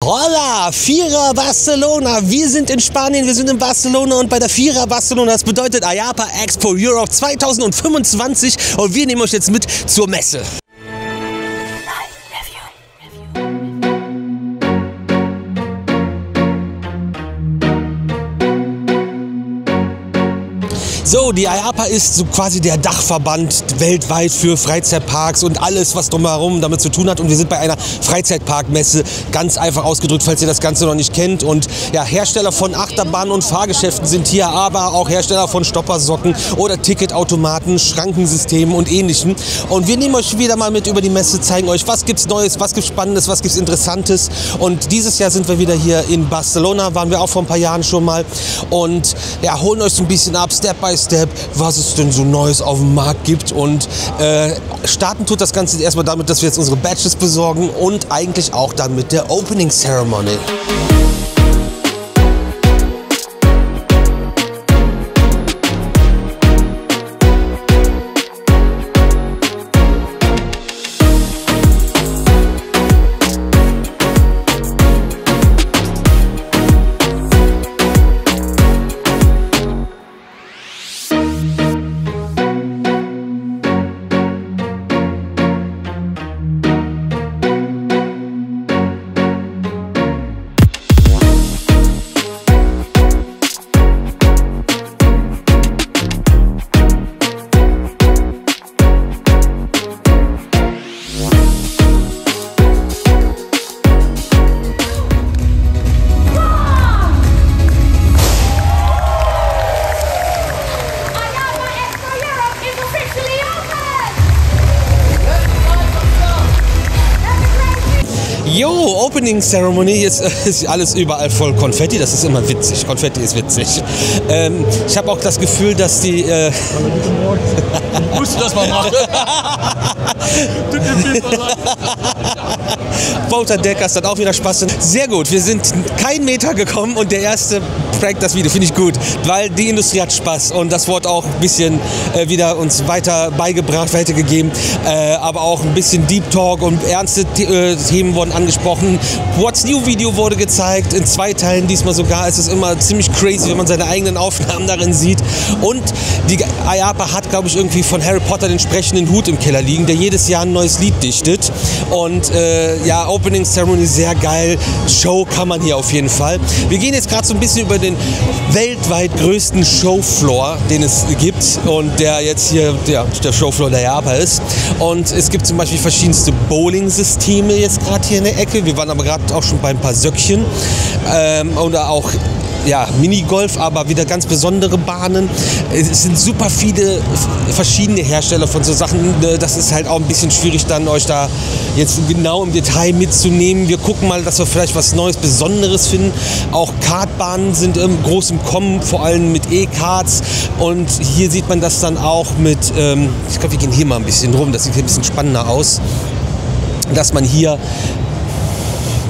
Hola, Vierer Barcelona. Wir sind in Spanien, wir sind in Barcelona und bei der Vierer Barcelona. Das bedeutet IAAPA Expo Europe 2025 und wir nehmen euch jetzt mit zur Messe. So, die IAAPA ist so quasi der Dachverband weltweit für Freizeitparks und alles, was drumherum damit zu tun hat. Und wir sind bei einer Freizeitparkmesse, ganz einfach ausgedrückt, falls ihr das Ganze noch nicht kennt. Und ja, Hersteller von Achterbahnen und Fahrgeschäften sind hier, aber auch Hersteller von Stoppersocken oder Ticketautomaten, Schrankensystemen und Ähnlichem. Und wir nehmen euch wieder mal mit über die Messe, zeigen euch, was gibt's Neues, was gibt's Spannendes, was gibt's Interessantes. Und dieses Jahr sind wir wieder hier in Barcelona, waren wir auch vor ein paar Jahren schon mal. Und ja, holen euch so ein bisschen ab, Step by Step, was es denn so Neues auf dem Markt gibt. Und starten tut das Ganze erstmal damit, dass wir jetzt unsere Badges besorgen und eigentlich auch dann mit der Opening Ceremony. Yo, Opening Ceremony, jetzt ist alles überall voll Konfetti, das ist immer witzig, Konfetti ist witzig. Ich habe auch das Gefühl, dass die... Musst du das mal machen? Wouter Deckers hat auch wieder Spaß. Sehr gut, wir sind keinen Meter gekommen und der erste prankt das Video, finde ich gut, weil die Industrie hat Spaß und das Wort auch ein bisschen wieder uns weiter beigebracht, weitergegeben, aber auch ein bisschen Deep Talk und ernste Themen wurden angesprochen. What's New Video wurde gezeigt, in 2 Teilen diesmal sogar. Es ist immer ziemlich crazy, wenn man seine eigenen Aufnahmen darin sieht. Und die IAAPA hat, glaube ich, irgendwie von Harry Potter den sprechenden Hut im Keller liegen, der jedes Jahr ein neues Lied dichtet. Und ja, Opening Ceremony sehr geil. Show kann man hier auf jeden Fall. Wir gehen jetzt gerade so ein bisschen über den weltweit größten Showfloor, den es gibt und der jetzt hier der Showfloor der IAAPA ist. Und es gibt zum Beispiel verschiedenste Bowling-Systeme jetzt gerade hier in der Ecke. Wir waren aber gerade auch schon bei ein paar Söckchen oder auch ja, Minigolf, aber wieder ganz besondere Bahnen. Es sind super viele verschiedene Hersteller von so Sachen. Das ist halt auch ein bisschen schwierig, dann euch da jetzt genau im Detail mitzunehmen. Wir gucken mal, dass wir vielleicht was Neues, Besonderes finden. Auch Kartbahnen sind groß im Kommen, vor allem mit E-Karts. Und hier sieht man das dann auch mit, ich glaube, wir gehen hier mal ein bisschen rum, das sieht hier ein bisschen spannender aus, dass man hier,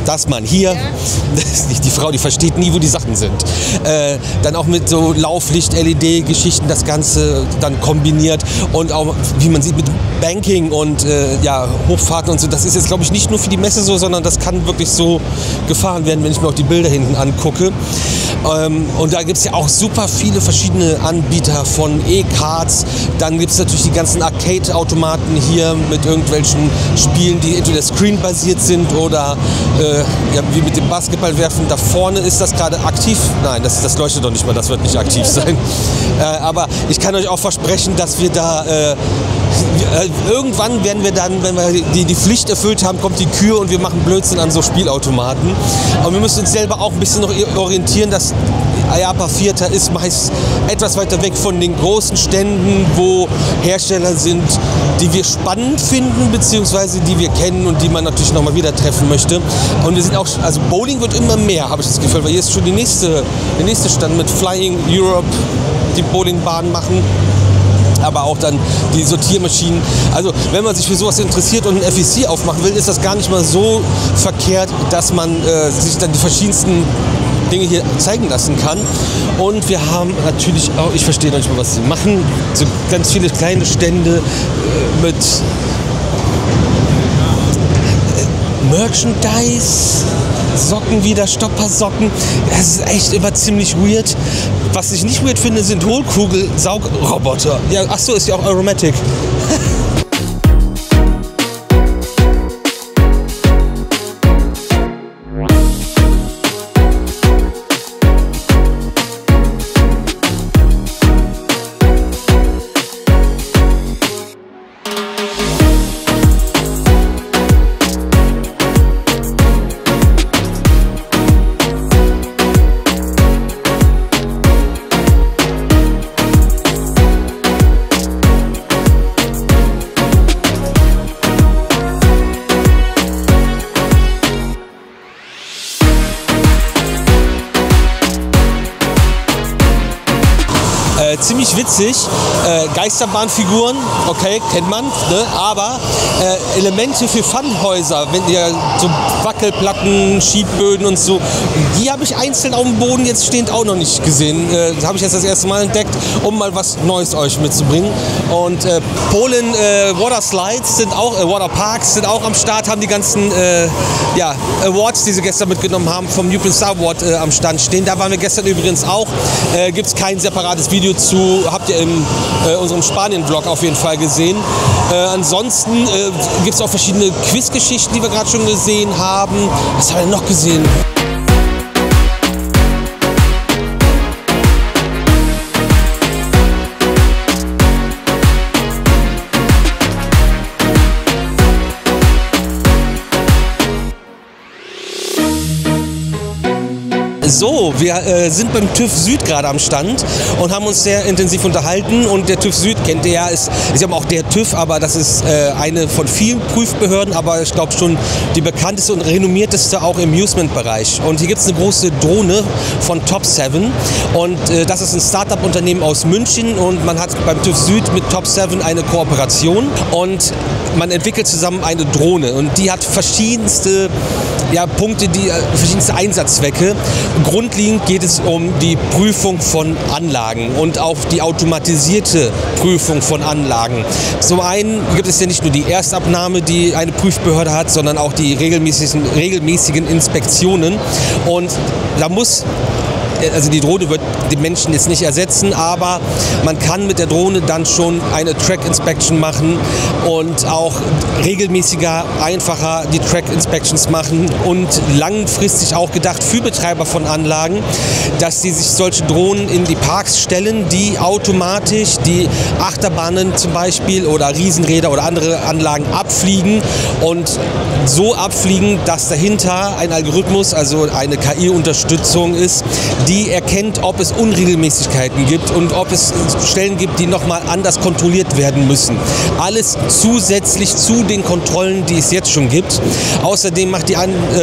das ist nicht die Frau, die versteht nie, wo die Sachen sind. Dann auch mit so Lauflicht-LED-Geschichten das Ganze dann kombiniert und auch, wie man sieht, mit Banking und ja, Hochfahrten und so. Das ist jetzt, glaube ich, nicht nur für die Messe so, sondern das kann wirklich so gefahren werden, wenn ich mir auch die Bilder hinten angucke. Und da gibt es ja auch super viele verschiedene Anbieter von E-Karts. Dann gibt es natürlich die ganzen Arcade-Automaten hier mit irgendwelchen Spielen, die entweder screen-basiert sind oder ja, wie mit dem Basketballwerfen. Da vorne ist das gerade aktiv. Nein, das leuchtet doch nicht mal, das wird nicht aktiv sein. Aber ich kann euch auch versprechen, dass wir da irgendwann werden wir dann, wenn wir die Pflicht erfüllt haben, kommt die Kür und wir machen Blödsinn an so Spielautomaten. Und wir müssen uns selber auch ein bisschen noch orientieren, dass IAAPA Vierter ist meist etwas weiter weg von den großen Ständen, wo Hersteller sind, die wir spannend finden, beziehungsweise die wir kennen und die man natürlich nochmal wieder treffen möchte. Und wir sind auch, also Bowling wird immer mehr, habe ich das Gefühl, weil hier ist schon der nächste Stand mit Flying Europe, die Bowlingbahnen machen. Aber auch dann die Sortiermaschinen. Also wenn man sich für sowas interessiert und ein FEC aufmachen will, ist das gar nicht mal so verkehrt, dass man sich dann die verschiedensten Dinge hier zeigen lassen kann. Und wir haben natürlich auch, ich verstehe noch nicht mal, was sie machen, so ganz viele kleine Stände mit Merchandise, Socken wieder, Stoppersocken. Das ist echt immer ziemlich weird. Was ich nicht weird finde, sind Hohlkugel-Saugroboter. Ja, ach so, ist ja auch Aromatic. Ziemlich witzig, Geisterbahnfiguren, okay, kennt man, ne? Aber Elemente für Funhäuser, wenn ihr so Wackelplatten, Schiebböden und so, die habe ich einzeln auf dem Boden jetzt stehend auch noch nicht gesehen. Habe ich jetzt das erste Mal entdeckt, um mal was Neues euch mitzubringen. Und Polen Water Slides sind auch, Water Parks sind auch am Start, haben die ganzen Awards, die sie gestern mitgenommen haben, vom European Star Award am Stand stehen. Da waren wir gestern übrigens auch. Gibt es kein separates Video zu, habt ihr in unserem Spanien-Vlog auf jeden Fall gesehen. Ansonsten gibt es auch verschiedene Quizgeschichten, die wir gerade schon gesehen haben. Was haben wir noch gesehen? So, wir sind beim TÜV Süd gerade am Stand und haben uns sehr intensiv unterhalten. Und der TÜV Süd, kennt ihr ja, ist ja auch der TÜV, aber das ist eine von vielen Prüfbehörden, aber ich glaube schon die bekannteste und renommierteste auch im Amusement-Bereich. Und hier gibt es eine große Drohne von Top 7 und das ist ein Start-up-Unternehmen aus München und man hat beim TÜV Süd mit Top 7 eine Kooperation und man entwickelt zusammen eine Drohne und die hat verschiedenste Punkte, verschiedenste Einsatzzwecke. Grundlegend geht es um die Prüfung von Anlagen und auch die automatisierte Prüfung von Anlagen. Zum einen gibt es ja nicht nur die Erstabnahme, die eine Prüfbehörde hat, sondern auch die regelmäßigen Inspektionen. Und da muss also die Drohne wird den Menschen jetzt nicht ersetzen, aber man kann mit der Drohne dann schon eine Track Inspection machen und auch regelmäßiger, einfacher die Track Inspections machen und langfristig auch gedacht für Betreiber von Anlagen, dass sie sich solche Drohnen in die Parks stellen, die automatisch die Achterbahnen zum Beispiel oder Riesenräder oder andere Anlagen abfliegen und so abfliegen, dass dahinter ein Algorithmus, also eine KI-Unterstützung ist, die erkennt, ob es Unregelmäßigkeiten gibt und ob es Stellen gibt, die nochmal anders kontrolliert werden müssen. Alles zusätzlich zu den Kontrollen, die es jetzt schon gibt. Außerdem macht die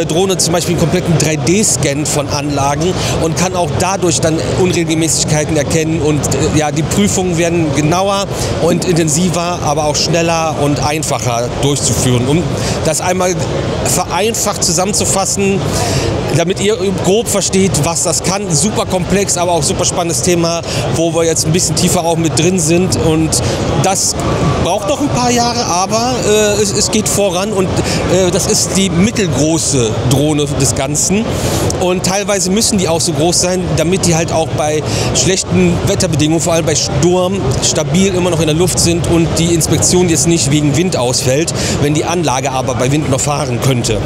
Drohne zum Beispiel einen kompletten 3D-Scan von Anlagen und kann auch dadurch dann Unregelmäßigkeiten erkennen und die Prüfungen werden genauer und intensiver, aber auch schneller und einfacher durchzuführen. Um das einmal vereinfacht zusammenzufassen, damit ihr grob versteht, was das kann. Super komplex, aber auch super spannendes Thema, wo wir jetzt ein bisschen tiefer auch mit drin sind. Und das braucht noch ein paar Jahre, aber es geht voran. Und das ist die mittelgroße Drohne des Ganzen. Und teilweise müssen die auch so groß sein, damit die halt auch bei schlechten Wetterbedingungen, vor allem bei Sturm, stabil immer noch in der Luft sind und die Inspektion jetzt nicht wegen Wind ausfällt, wenn die Anlage aber bei Wind noch fahren könnte.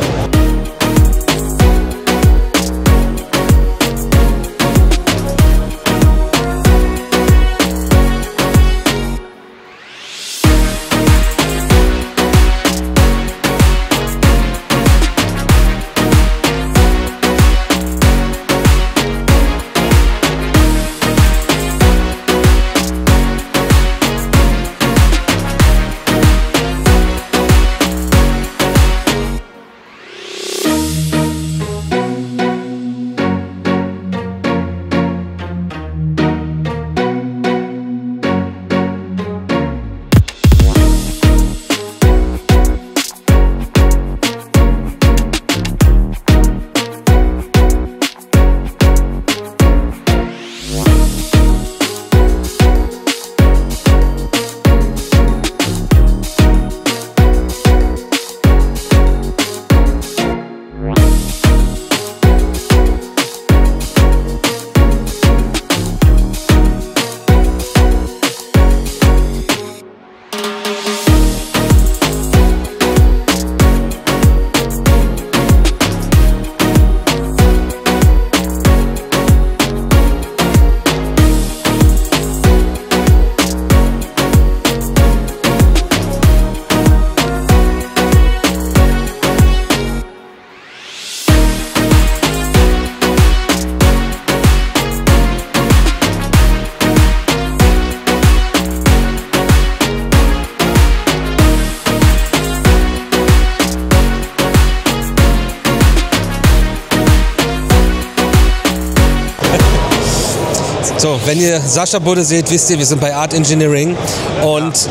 So, wenn ihr Sascha Budde seht, wisst ihr, wir sind bei Art Engineering und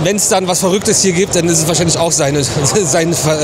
wenn es dann was Verrücktes hier gibt, dann ist es wahrscheinlich auch sein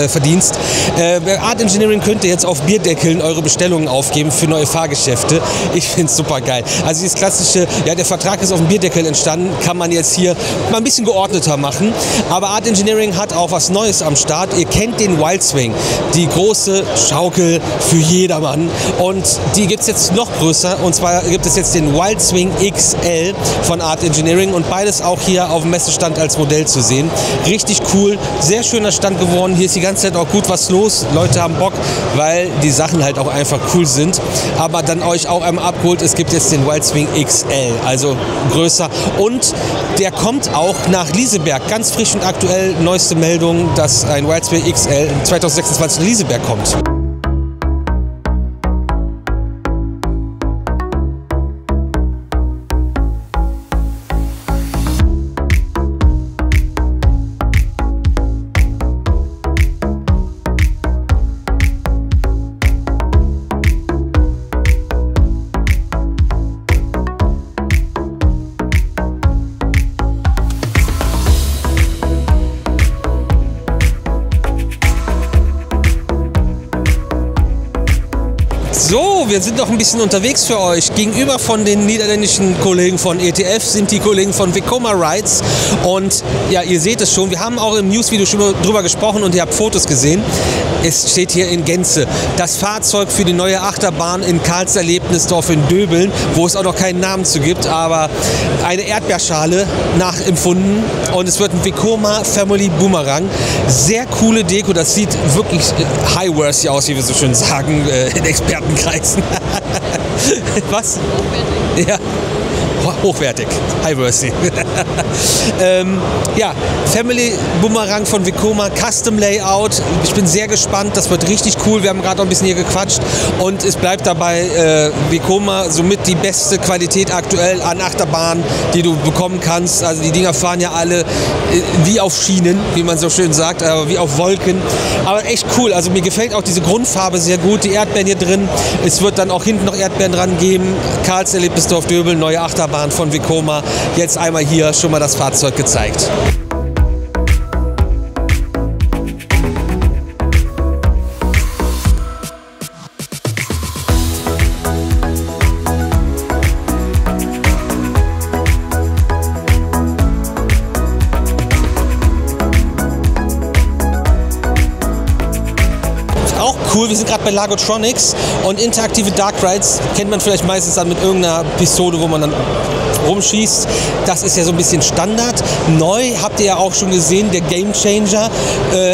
Verdienst. Bei Art Engineering könnt ihr jetzt auf Bierdeckeln eure Bestellungen aufgeben für neue Fahrgeschäfte. Ich finde es super geil. Also dieses klassische, ja, der Vertrag ist auf dem Bierdeckel entstanden, kann man jetzt hier mal ein bisschen geordneter machen. Aber Art Engineering hat auch was Neues am Start. Ihr kennt den Wild Swing, die große Schaukel für jedermann. Und die gibt es jetzt noch größer. Und zwar gibt es jetzt den Wild Swing XL von Art Engineering und beides auch hier auf dem Messestand als Modell zu sehen. Richtig cool, sehr schöner Stand geworden. Hier ist die ganze Zeit auch gut was los. Leute haben Bock, weil die Sachen halt auch einfach cool sind. Aber dann euch auch einmal abgeholt, es gibt jetzt den Wild Swing XL, also größer. Und der kommt auch nach Lieseberg. Ganz frisch und aktuell, neueste Meldung, dass ein Wild Swing XL 2026 in Lieseberg kommt. So, wir sind noch ein bisschen unterwegs für euch. Gegenüber von den niederländischen Kollegen von ETF sind die Kollegen von Vekoma Rides. Und ja, ihr seht es schon, wir haben auch im Newsvideo schon drüber gesprochen und ihr habt Fotos gesehen. Es steht hier in Gänze. Das Fahrzeug für die neue Achterbahn in Karls Erlebnisdorf in Döbeln, wo es auch noch keinen Namen zu gibt, aber eine Erdbeerschale nachempfunden. Und es wird ein Vekoma Family Boomerang. Sehr coole Deko, das sieht wirklich high-worthy aus, wie wir so schön sagen, in Expertenkreisen. Was? Hochwertig. Ja. Hochwertig, high-worthy. Ja, Family Boomerang von Vekoma, Custom Layout. Ich bin sehr gespannt, das wird richtig cool. Wir haben gerade noch ein bisschen hier gequatscht und es bleibt dabei, Vekoma somit die beste Qualität aktuell an Achterbahnen, die du bekommen kannst. Also die Dinger fahren ja alle wie auf Schienen, wie man so schön sagt, wie auf Wolken. Aber echt cool, also mir gefällt auch diese Grundfarbe sehr gut, die Erdbeeren hier drin. Es wird dann auch hinten noch Erdbeeren dran geben. Karls Erlebnisdorf Döbeln, neue Achterbahn von Vekoma. Jetzt einmal hier schon mal das Fahrzeug gezeigt. Cool, wir sind gerade bei Lagotronics und interaktive Dark Rides kennt man vielleicht meistens dann mit irgendeiner Pistole, wo man dann rumschießt. Das ist ja so ein bisschen Standard. Neu habt ihr ja auch schon gesehen, der Game Changer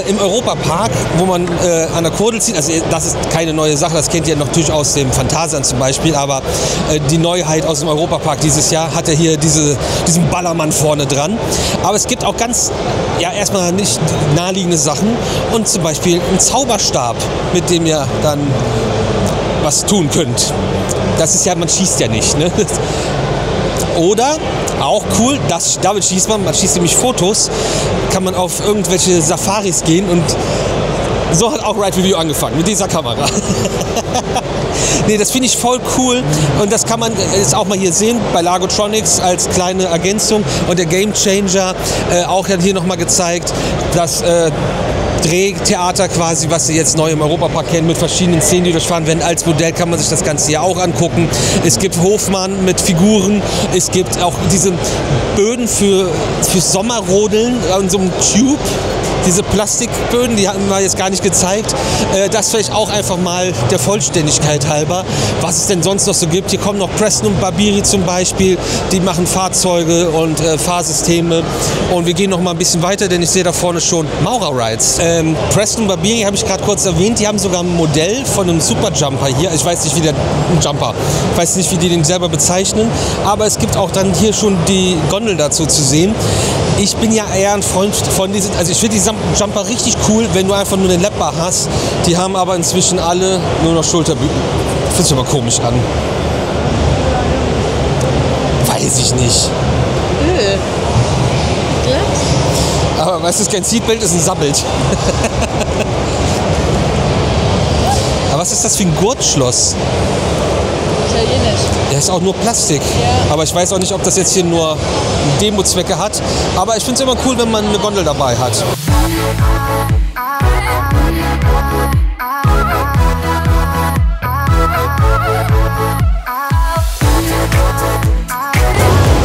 im Europapark, wo man an der Kordel zieht. Also das ist keine neue Sache, das kennt ihr natürlich aus dem Phantasialand zum Beispiel, aber die Neuheit aus dem Europapark dieses Jahr hat er hier diesen Ballermann vorne dran. Aber es gibt auch ganz, ja erstmal nicht naheliegende Sachen und zum Beispiel einen Zauberstab, mit dem ihr dann was tun könnt. Das ist ja, man schießt ja nicht, ne? Oder, auch cool, damit schießt man schießt nämlich Fotos, kann man auf irgendwelche Safaris gehen und so hat auch Ride Review angefangen, mit dieser Kamera. Nee, das finde ich voll cool und das kann man jetzt auch mal hier sehen bei Lagotronics als kleine Ergänzung und der Game Changer auch hier nochmal gezeigt, dass Drehtheater quasi, was Sie jetzt neu im Europapark kennen, mit verschiedenen Szenen, die durchfahren werden. Als Modell kann man sich das Ganze hier auch angucken. Es gibt Hofmann mit Figuren, es gibt auch diese Böden für Sommerrodeln in so einem Tube. Diese Plastikböden, die hatten wir jetzt gar nicht gezeigt. Das vielleicht auch einfach mal der Vollständigkeit halber, was es denn sonst noch so gibt. Hier kommen noch Preston und Babiri zum Beispiel, die machen Fahrzeuge und Fahrsysteme. Und wir gehen noch mal ein bisschen weiter, denn ich sehe da vorne schon Maurer-Rides. Preston und Babiri habe ich gerade kurz erwähnt, die haben sogar ein Modell von einem Superjumper hier. Ich weiß nicht, wie ich weiß nicht, wie die den selber bezeichnen, aber es gibt auch dann hier schon die Gondel dazu zu sehen. Ich bin ja eher ein Freund von diesen, also ich finde die Jumper richtig cool, wenn du einfach nur den Lapper hast. Die haben aber inzwischen alle nur noch Schulterbügel. Fühlt sich aber komisch an. Weiß ich nicht. Aber weißt du, kein Seatbelt ist ein Sabbelt. Aber was ist das für ein Gurtschloss? italienisch. Der ist auch nur Plastik. Ja. Aber ich weiß auch nicht, ob das jetzt hier nur Demo-Zwecke hat. Aber ich finde es immer cool, wenn man eine Gondel dabei hat.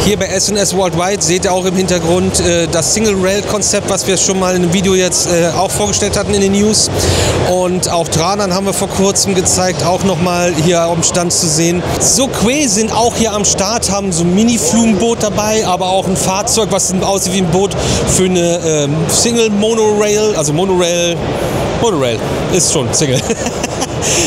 Hier bei S&S Worldwide seht ihr auch im Hintergrund das Single-Rail-Konzept, was wir schon mal in einem Video jetzt auch vorgestellt hatten in den News. Und auch Tranan haben wir vor kurzem gezeigt, auch nochmal hier am Stand zu sehen. Zoque sind auch hier am Start, haben so ein Mini-Flugenboot dabei, aber auch ein Fahrzeug, was aussieht wie ein Boot für eine Single-Monorail, also Monorail ist schon Single.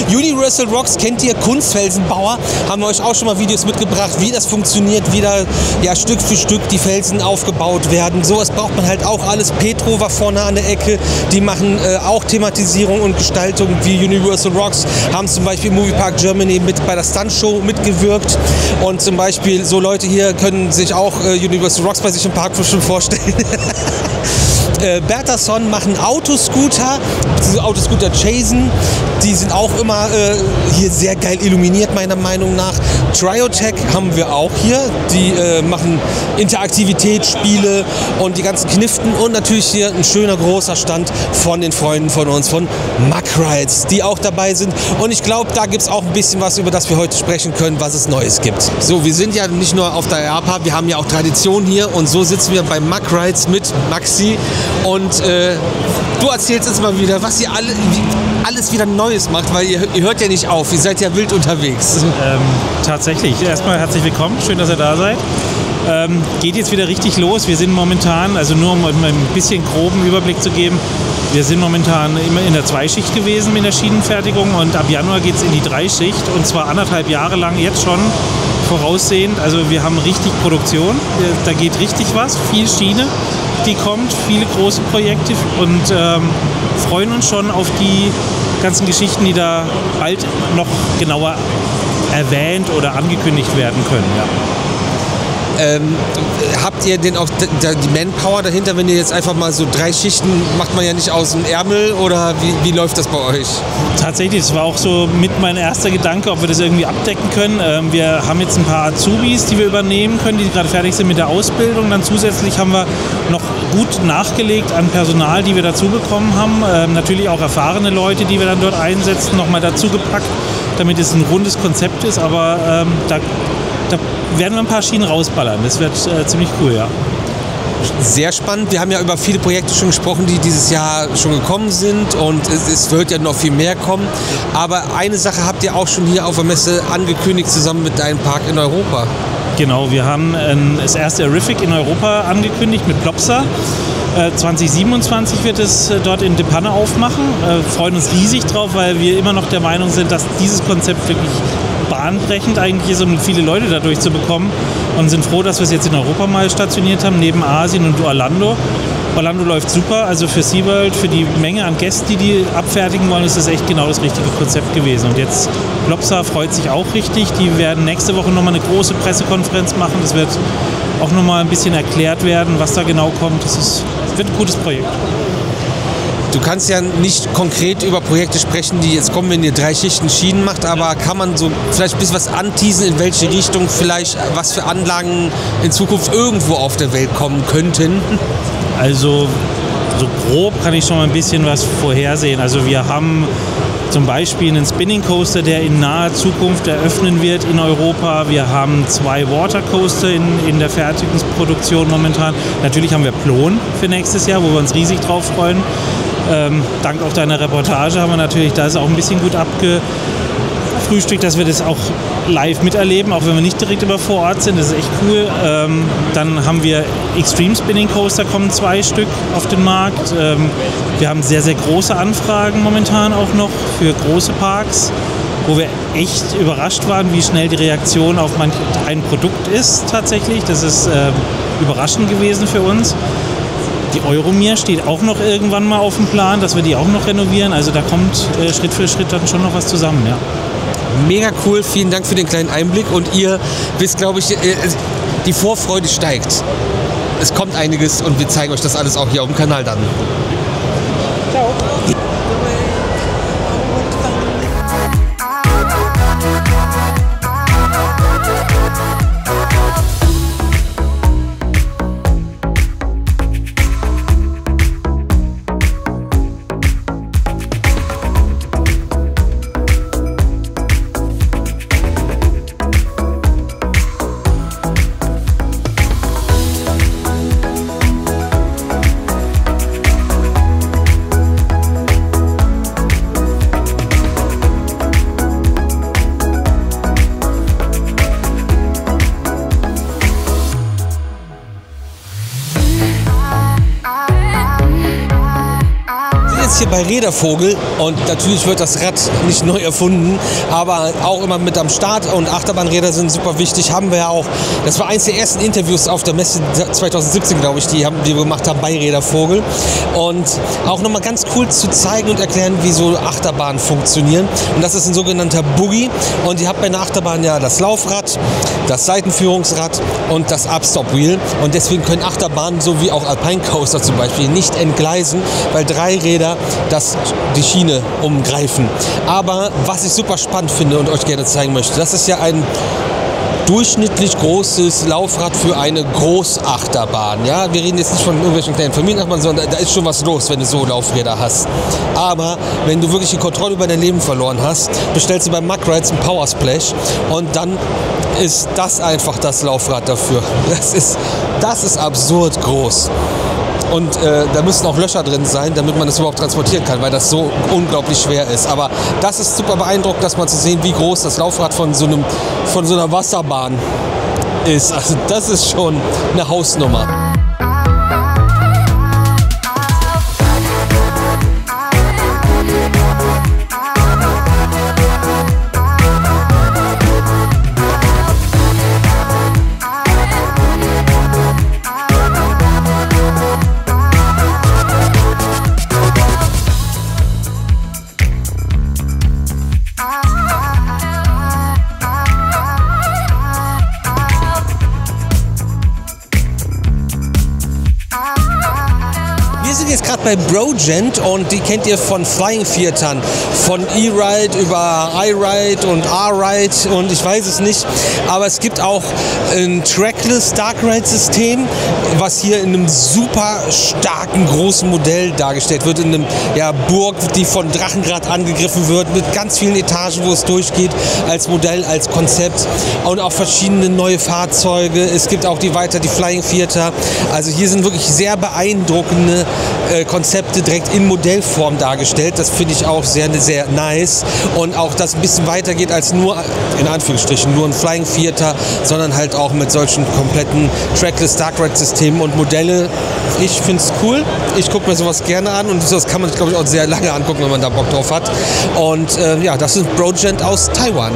Universal Rocks kennt ihr, Kunstfelsenbauer, haben wir euch auch schon mal Videos mitgebracht, wie das funktioniert, wie da ja, Stück für Stück die Felsen aufgebaut werden. Sowas braucht man halt auch alles. Petro war vorne an der Ecke, die machen auch Thematisierung und Gestaltung wie Universal Rocks, haben zum Beispiel im Moviepark Germany mit bei der Stuntshow mitgewirkt und zum Beispiel so Leute hier können sich auch Universal Rocks bei sich im Park schon vorstellen. Bertason machen Autoscooter, diese Autoscooter Chasen, die sind auch immer hier sehr geil illuminiert, meiner Meinung nach. Triotech haben wir auch hier, die machen Interaktivität, Spiele und die ganzen Kniften und natürlich hier ein schöner großer Stand von den Freunden von uns, von Mack-Rides, die auch dabei sind und ich glaube, da gibt es auch ein bisschen was, über das wir heute sprechen können, was es Neues gibt. So, wir sind ja nicht nur auf der APA, wir haben ja auch Tradition hier und so sitzen wir bei Mack-Rides mit Maxi. Und du erzählst uns mal wieder, was ihr alles wieder Neues macht, weil ihr hört ja nicht auf, ihr seid ja wild unterwegs. Tatsächlich. Erstmal herzlich willkommen, schön, dass ihr da seid. Geht jetzt wieder richtig los. Wir sind momentan, also nur um ein bisschen groben Überblick zu geben, wir sind momentan immer in der Zweischicht gewesen mit der Schienenfertigung und ab Januar geht es in die Dreischicht und zwar 1,5 Jahre lang jetzt schon voraussehend. Also wir haben richtig Produktion, da geht richtig was, viel Schiene, die kommt, viele große Projekte und freuen uns schon auf die ganzen Geschichten, die da bald noch genauer erwähnt oder angekündigt werden können. Ja. Habt ihr denn auch die Manpower dahinter, wenn ihr jetzt einfach mal so 3 Schichten macht man ja nicht aus dem Ärmel oder wie läuft das bei euch? Tatsächlich, das war auch so mit mein erster Gedanke, ob wir das irgendwie abdecken können. Wir haben jetzt ein paar Azubis, die wir übernehmen können, die gerade fertig sind mit der Ausbildung. Dann zusätzlich haben wir noch gut nachgelegt an Personal, die wir dazu bekommen haben. Natürlich auch erfahrene Leute, die wir dann dort einsetzen, nochmal dazu gepackt, damit es ein rundes Konzept ist. Aber da werden wir ein paar Schienen rausballern. Das wird ziemlich cool, ja. Sehr spannend. Wir haben ja über viele Projekte schon gesprochen, die dieses Jahr schon gekommen sind und es wird ja noch viel mehr kommen. Aber eine Sache habt ihr auch schon hier auf der Messe angekündigt, zusammen mit deinem Park in Europa. Genau, wir haben das erste Arific in Europa angekündigt mit Plopsa. 2027 wird es dort in De Panne aufmachen. Freuen uns riesig drauf, weil wir immer noch der Meinung sind, dass dieses Konzept wirklich bahnbrechend eigentlich ist, um viele Leute dadurch zu bekommen und sind froh, dass wir es jetzt in Europa mal stationiert haben, neben Asien und Orlando. Orlando läuft super, also für SeaWorld, für die Menge an Gästen, die abfertigen wollen, ist das echt genau das richtige Konzept gewesen. Und jetzt Plopsa freut sich auch richtig, die werden nächste Woche nochmal eine große Pressekonferenz machen, das wird auch nochmal ein bisschen erklärt werden, was da genau kommt, wird ein gutes Projekt. Du kannst ja nicht konkret über Projekte sprechen, die jetzt kommen, wenn ihr 3 Schichten Schienen macht, aber kann man so vielleicht ein bisschen was anteasen, in welche Richtung vielleicht, was für Anlagen in Zukunft irgendwo auf der Welt kommen könnten? Also so grob kann ich schon mal ein bisschen was vorhersehen. Also wir haben zum Beispiel einen Spinning Coaster, der in naher Zukunft eröffnen wird in Europa. Wir haben 2 Water Coaster in der Fertigungsproduktion momentan. Natürlich haben wir Plon für nächstes Jahr, wo wir uns riesig drauf freuen. Dank auch deiner Reportage haben wir natürlich, da ist auch ein bisschen gut abgefrühstückt, dass wir das auch live miterleben, auch wenn wir nicht direkt immer vor Ort sind. Das ist echt cool. Dann haben wir Extreme Spinning Coaster, kommen 2 Stück auf den Markt. Wir haben sehr, sehr große Anfragen momentan auch noch für große Parks, wo wir echt überrascht waren, wie schnell die Reaktion auf ein Produkt ist tatsächlich. Das ist überraschend gewesen für uns. Die Euromir steht auch noch irgendwann mal auf dem Plan, dass wir die auch noch renovieren. Also da kommt Schritt für Schritt dann schon noch was zusammen, ja. Mega cool, vielen Dank für den kleinen Einblick und ihr wisst, glaube ich, die Vorfreude steigt. Es kommt einiges und wir zeigen euch das alles auch hier auf dem Kanal dann. Ciao. der Rädervogel und natürlich wird das Rad nicht neu erfunden, aber auch immer mit am Start und Achterbahnräder sind super wichtig, haben wir ja auch, das war eines der ersten Interviews auf der Messe 2017, glaube ich, die wir gemacht haben bei Rädervogel und auch nochmal ganz cool zu zeigen und erklären, wie so Achterbahnen funktionieren und das ist ein sogenannter Boogie und ihr habt bei einer Achterbahn ja das Laufrad, das Seitenführungsrad und das Upstop Wheel und deswegen können Achterbahnen, so wie auch Alpine Coaster zum Beispiel, nicht entgleisen, weil 3 Räder die Schiene umgreifen. Aber was ich super spannend finde und euch gerne zeigen möchte, das ist ja ein durchschnittlich großes Laufrad für eine Großachterbahn. Ja? Wir reden jetzt nicht von irgendwelchen kleinen Familienachterbahnen, sondern da ist schon was los, wenn du so Laufräder hast. Aber wenn du wirklich die Kontrolle über dein Leben verloren hast, bestellst du beim Mack Rides ein Power Splash und dann ist das einfach das Laufrad dafür. Das ist absurd groß. Und da müssen auch Löcher drin sein, damit man das überhaupt transportieren kann, weil das so unglaublich schwer ist. Aber das ist super beeindruckend, dass man zu sehen, wie groß das Laufrad von so einer Wasserbahn ist. Also das ist schon eine Hausnummer. Bei Brogent und die kennt ihr von Flying Theatern, von E-Ride über I-Ride und R-Ride und ich weiß es nicht, aber es gibt auch ein Trackless Dark Ride System, was hier in einem super starken großen Modell dargestellt wird, in einer Burg, die von Drachengrad angegriffen wird, mit ganz vielen Etagen, wo es durchgeht, als Modell, als Konzept und auch verschiedene neue Fahrzeuge. Es gibt auch die Flying Theater, also hier sind wirklich sehr beeindruckende Konzepte direkt in Modellform dargestellt. Das finde ich auch sehr, sehr nice. Und auch, dass ein bisschen weiter geht als nur, in Anführungsstrichen, nur ein Flying Theater, sondern halt auch mit solchen kompletten Trackless Dark Ride Systemen und Modelle. Ich finde es cool. Ich gucke mir sowas gerne an und sowas kann man, glaube ich, auch sehr lange angucken, wenn man da Bock drauf hat. Und das ist Brogent aus Taiwan.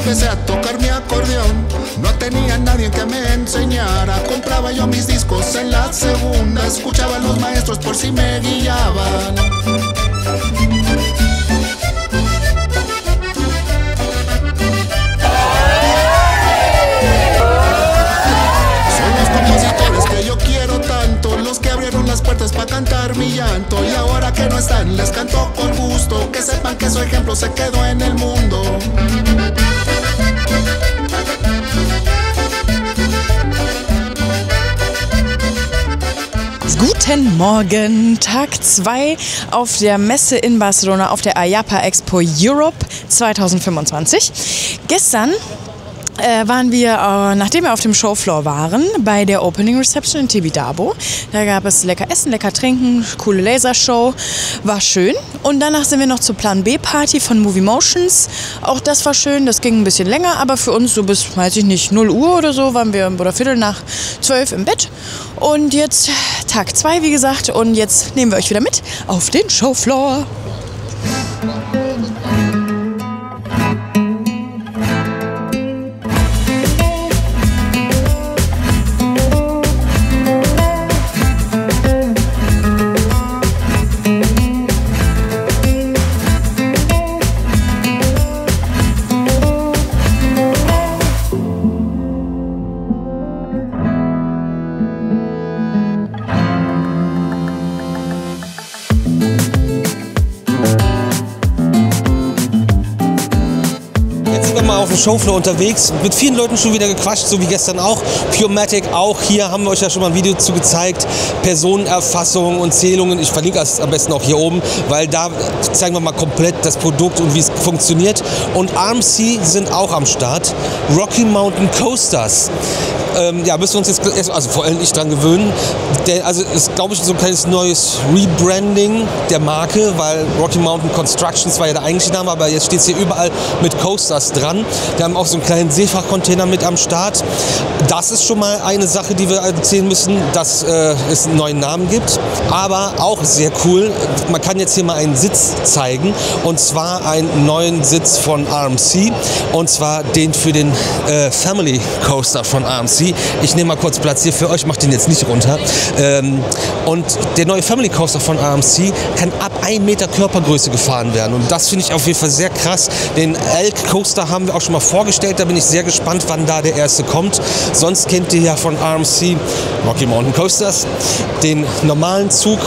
empecé a tocar mi acordeón, no tenía nadie que me enseñara. Compraba yo mis discos en la segunda, escuchaba a los maestros por si me guiaban. Puertas para cantar mi llanto, y ahora que no están les canto con gusto, que sepan que su ejemplo se quedó en el mundo. Guten Morgen, Tag 2 auf der Messe in Barcelona, auf der IAAPA Expo Europe 2025. Gestern waren wir, nachdem wir auf dem Showfloor waren, bei der Opening Reception in Tibidabo. Da gab es lecker Essen, lecker Trinken, coole Lasershow, war schön. Und danach sind wir noch zur Plan B Party von Movie Motions. Auch das war schön, das ging ein bisschen länger, aber für uns so bis, weiß ich nicht, 0 Uhr oder so waren wir, oder Viertel nach 12 im Bett. Und jetzt Tag 2, wie gesagt, und jetzt nehmen wir euch wieder mit auf den Showfloor. mal auf dem Showfloor unterwegs, mit vielen Leuten schon wieder gequatscht, so wie gestern auch. Purematic auch, hier haben wir euch ja schon mal ein Video zu gezeigt. Personenerfassung und Zählungen, ich verlinke das am besten auch hier oben, weil da zeigen wir mal komplett das Produkt und wie es funktioniert. Und RMC sind auch am Start. Rocky Mountain Coasters. Ja, müssen wir uns jetzt, also vor allem nicht dran gewöhnen. Also ist, glaube ich, so ein kleines neues Rebranding der Marke, weil Rocky Mountain Constructions war ja der eigentliche Name, aber jetzt steht es hier überall mit Coasters dran. Wir haben auch so einen kleinen Seefachcontainer mit am Start. Das ist schon mal eine Sache, die wir erzählen müssen, dass es einen neuen Namen gibt. Aber auch sehr cool, man kann jetzt hier mal einen Sitz zeigen, und zwar einen neuen Sitz von RMC, und zwar den für den Family Coaster von RMC. Ich nehme mal kurz Platz hier für euch, mache den jetzt nicht runter. Und der neue Family Coaster von RMC kann ab 1 Meter Körpergröße gefahren werden. Und das finde ich auf jeden Fall sehr krass. Den Elk Coaster haben wir auch schon mal vorgestellt. Da bin ich sehr gespannt, wann da der erste kommt. Sonst kennt ihr ja von RMC Rocky Mountain Coasters den normalen Zug.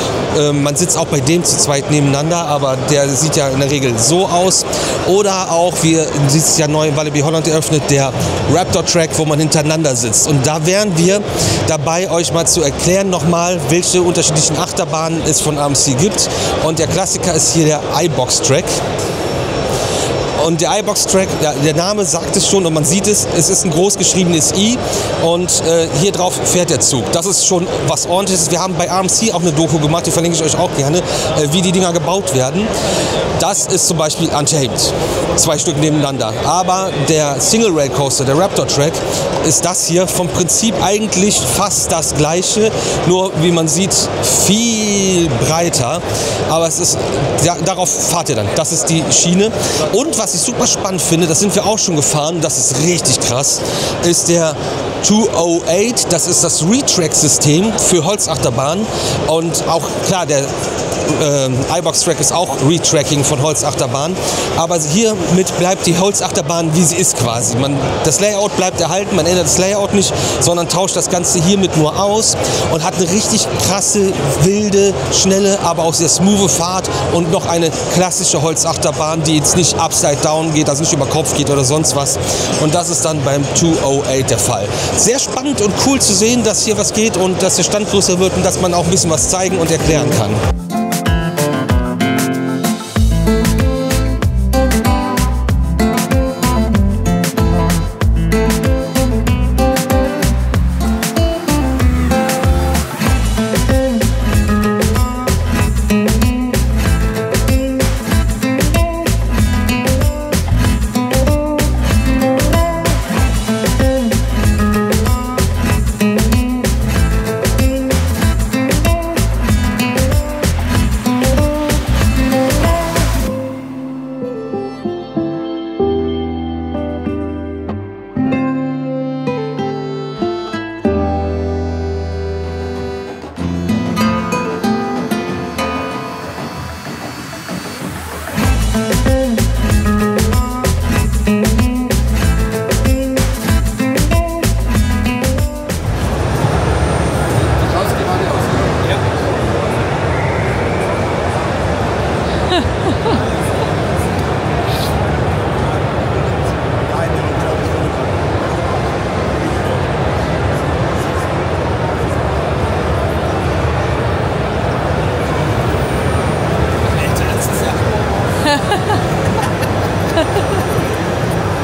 Man sitzt auch bei dem zu zweit nebeneinander, aber der sieht ja in der Regel so aus. Oder auch, wie dieses Jahr neu in Walibi Holland eröffnet, der Raptor Track, wo man hintereinander sitzt. Und da wären wir dabei, euch mal zu erklären nochmal, welche unterschiedlichen Achterbahnen es von RMC gibt. Und der Klassiker ist hier der iBox Track. Und der iBox Track, der Name sagt es schon und man sieht es, es ist ein groß geschriebenes I und hier drauf fährt der Zug. Das ist schon was Ordentliches. Wir haben bei RMC auch eine Doku gemacht, die verlinke ich euch auch gerne, wie die Dinger gebaut werden. Das ist zum Beispiel Untamed, 2 Stück nebeneinander. Aber der Single Rail Coaster, der Raptor Track, ist das hier vom Prinzip eigentlich fast das gleiche, nur wie man sieht viel breiter. Aber es ist, ja, darauf fahrt ihr dann. Das ist die Schiene. Und was ich super spannend finde, das sind wir auch schon gefahren, das ist richtig krass, ist der 208, das ist das Retrack-System für Holzachterbahnen. Und auch klar, der iBox Track ist auch Retracking von Holzachterbahn, aber hiermit bleibt die Holzachterbahn, wie sie ist quasi. Das Layout bleibt erhalten, man ändert das Layout nicht, sondern tauscht das Ganze hiermit nur aus und hat eine richtig krasse, wilde, schnelle, aber auch sehr smooth Fahrt und noch eine klassische Holzachterbahn, die jetzt nicht upside down geht, also nicht über Kopf geht oder sonst was. Und das ist dann beim 208 der Fall. Sehr spannend und cool zu sehen, dass hier was geht und dass der Stand größer wird und dass man auch ein bisschen was zeigen und erklären kann.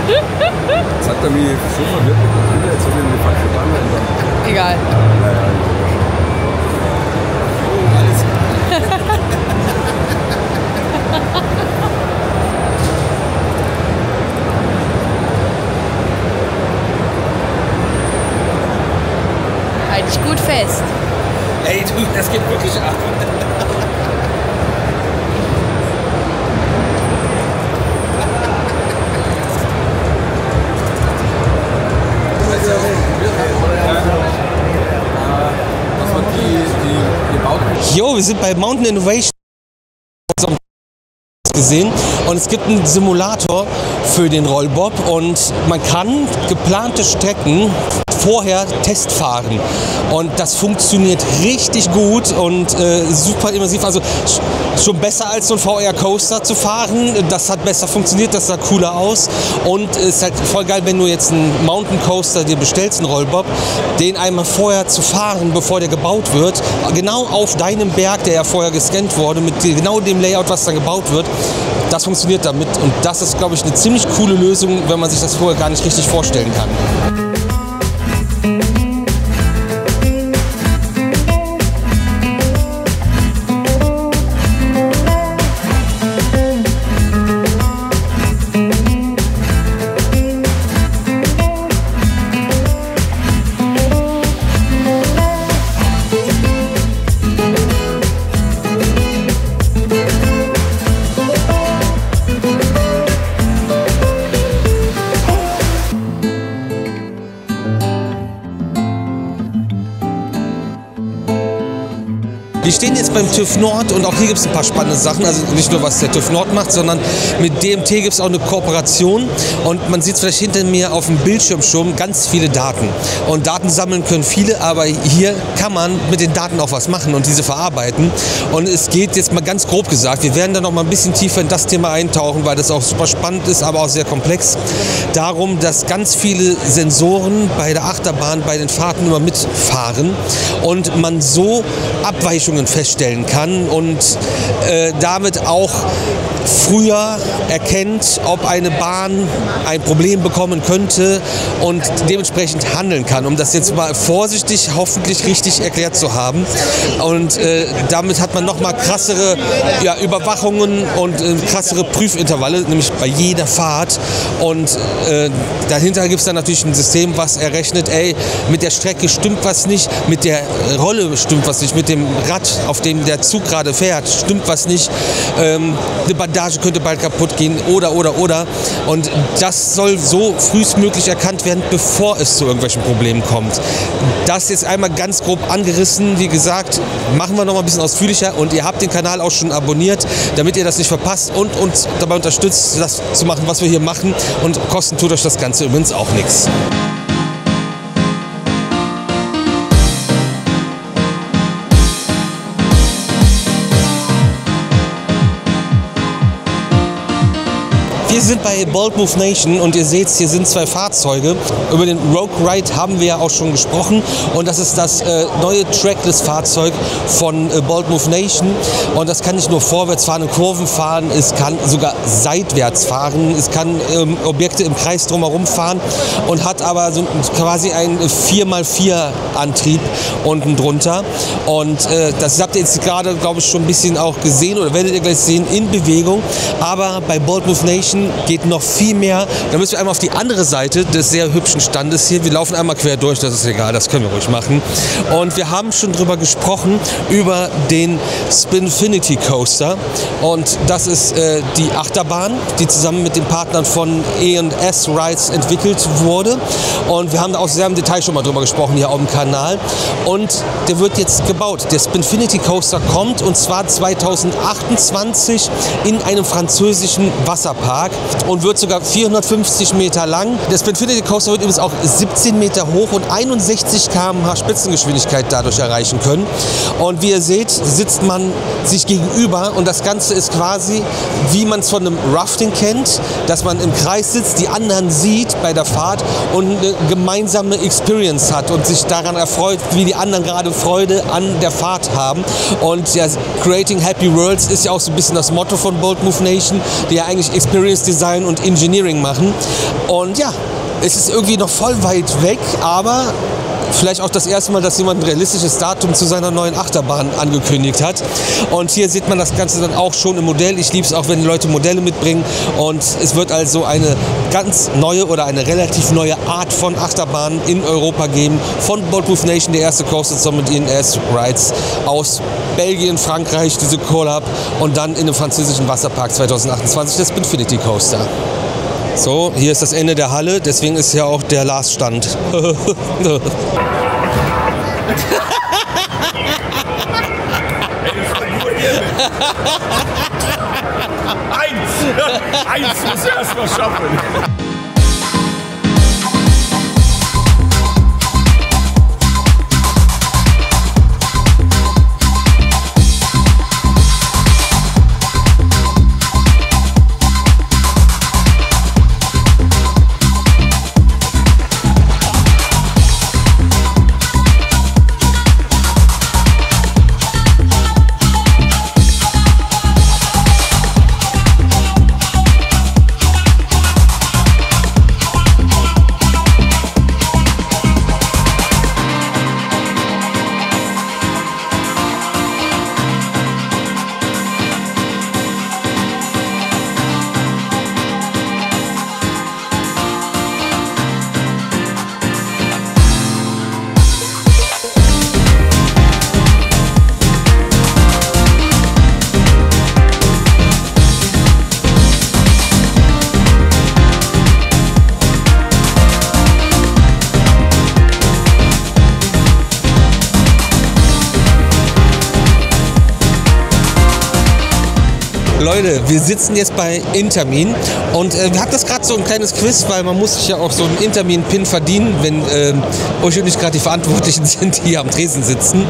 Jetzt hat er mich so verwirrt mit der Brille, jetzt habe ich eine falsche Bahn. Egal. Halt dich gut fest. Ey, du, das geht wirklich ab. Jo, wir sind bei Mountain Innovation gesehen. Und es gibt einen Simulator für den Rollbob und man kann geplante Strecken vorher testfahren. Und das funktioniert richtig gut und super immersiv. Also schon besser als so ein VR-Coaster zu fahren. Das hat besser funktioniert, das sah cooler aus. Und es ist halt voll geil, wenn du jetzt einen Mountain Coaster dir bestellst, einen Rollbob, den einmal vorher zu fahren, bevor der gebaut wird. Genau auf deinem Berg, der ja vorher gescannt wurde, mit genau dem Layout, was dann gebaut wird. Das funktioniert damit. Und das ist, glaube ich, eine ziemlich coole Lösung, wenn man sich das vorher gar nicht richtig vorstellen kann. Wir stehen jetzt beim TÜV Nord und auch hier gibt es ein paar spannende Sachen. Also nicht nur, was der TÜV Nord macht, sondern mit DMT gibt es auch eine Kooperation. Und man sieht vielleicht hinter mir auf dem Bildschirm schon ganz viele Daten. Und Daten sammeln können viele, aber hier kann man mit den Daten auch was machen und diese verarbeiten. Und es geht jetzt mal ganz grob gesagt, wir werden da noch mal ein bisschen tiefer in das Thema eintauchen, weil das auch super spannend ist, aber auch sehr komplex. Darum, dass ganz viele Sensoren bei der Achterbahn, bei den Fahrten immer mitfahren und man so Abweichungen feststellen kann und damit auch früher erkennt, ob eine Bahn ein Problem bekommen könnte und dementsprechend handeln kann, um das jetzt mal vorsichtig, hoffentlich richtig erklärt zu haben. Und damit hat man noch mal krassere Überwachungen und krassere Prüfintervalle, nämlich bei jeder Fahrt. Und dahinter gibt es dann natürlich ein System, was errechnet, mit der Strecke stimmt was nicht, mit der Rolle stimmt was nicht, mit dem Rad, auf dem der Zug gerade fährt, stimmt was nicht. Eine Bandage könnte bald kaputt gehen oder. Und das soll so frühestmöglich erkannt werden, bevor es zu irgendwelchen Problemen kommt. Das jetzt einmal ganz grob angerissen. Wie gesagt, machen wir noch mal ein bisschen ausführlicher und ihr habt den Kanal auch schon abonniert, damit ihr das nicht verpasst und uns dabei unterstützt, das zu machen, was wir hier machen. Und kosten tut euch das Ganze übrigens auch nichts. Wir sind bei Bold Move Nation und ihr seht, hier sind zwei Fahrzeuge. Über den Rogue Ride haben wir ja auch schon gesprochen und das ist das neue Trackless-Fahrzeug von Bold Move Nation und das kann nicht nur vorwärts fahren und Kurven fahren, es kann sogar seitwärts fahren, es kann Objekte im Kreis drumherum fahren und hat aber so quasi einen 4x4 Antrieb unten drunter und das habt ihr jetzt gerade, glaube ich, schon ein bisschen auch gesehen oder werdet ihr gleich sehen in Bewegung, aber bei Bold Move Nation geht noch viel mehr. Da müssen wir einmal auf die andere Seite des sehr hübschen Standes hier. Wir laufen einmal quer durch, das ist egal, das können wir ruhig machen. Und wir haben schon drüber gesprochen, über den Spinfinity Coaster. Und das ist die Achterbahn, die zusammen mit den Partnern von E&S Rides entwickelt wurde. Und wir haben da auch sehr im Detail schon mal drüber gesprochen hier auf dem Kanal. Und der wird jetzt gebaut. Der Spinfinity Coaster kommt und zwar 2028 in einem französischen Wasserpark und wird sogar 450 Meter lang. Der Spinfinity Coaster wird übrigens auch 17 Meter hoch und 61 km/h Spitzengeschwindigkeit dadurch erreichen können. Und wie ihr seht, sitzt man sich gegenüber und das Ganze ist quasi, wie man es von einem Rafting kennt, dass man im Kreis sitzt, die anderen sieht bei der Fahrt und eine gemeinsame Experience hat und sich daran erfreut, wie die anderen gerade Freude an der Fahrt haben. Und ja, Creating Happy Worlds ist ja auch so ein bisschen das Motto von Bold Move Nation, die ja eigentlich Experience Design und Engineering machen. Und ja, es ist irgendwie noch voll weit weg, aber vielleicht auch das erste Mal, dass jemand ein realistisches Datum zu seiner neuen Achterbahn angekündigt hat. Und hier sieht man das Ganze dann auch schon im Modell. Ich liebe es auch, wenn die Leute Modelle mitbringen. Und es wird also eine ganz neue oder eine relativ neue Art von Achterbahn in Europa geben. Von Bold Move Nation, der erste Coaster zusammen mit E&S Rides aus Belgien, Frankreich, diese Collab. Und dann in einem französischen Wasserpark 2028 das Spinfinity Coaster. So, hier ist das Ende der Halle, deswegen ist ja auch der Lars-Stand. Eins muss er erst mal schaffen. Leute, wir sitzen jetzt bei Intermin und wir hatten das gerade so ein kleines Quiz, weil man muss sich ja auch so einen Intermin-Pin verdienen, wenn euch und nicht gerade die Verantwortlichen sind, die hier am Tresen sitzen.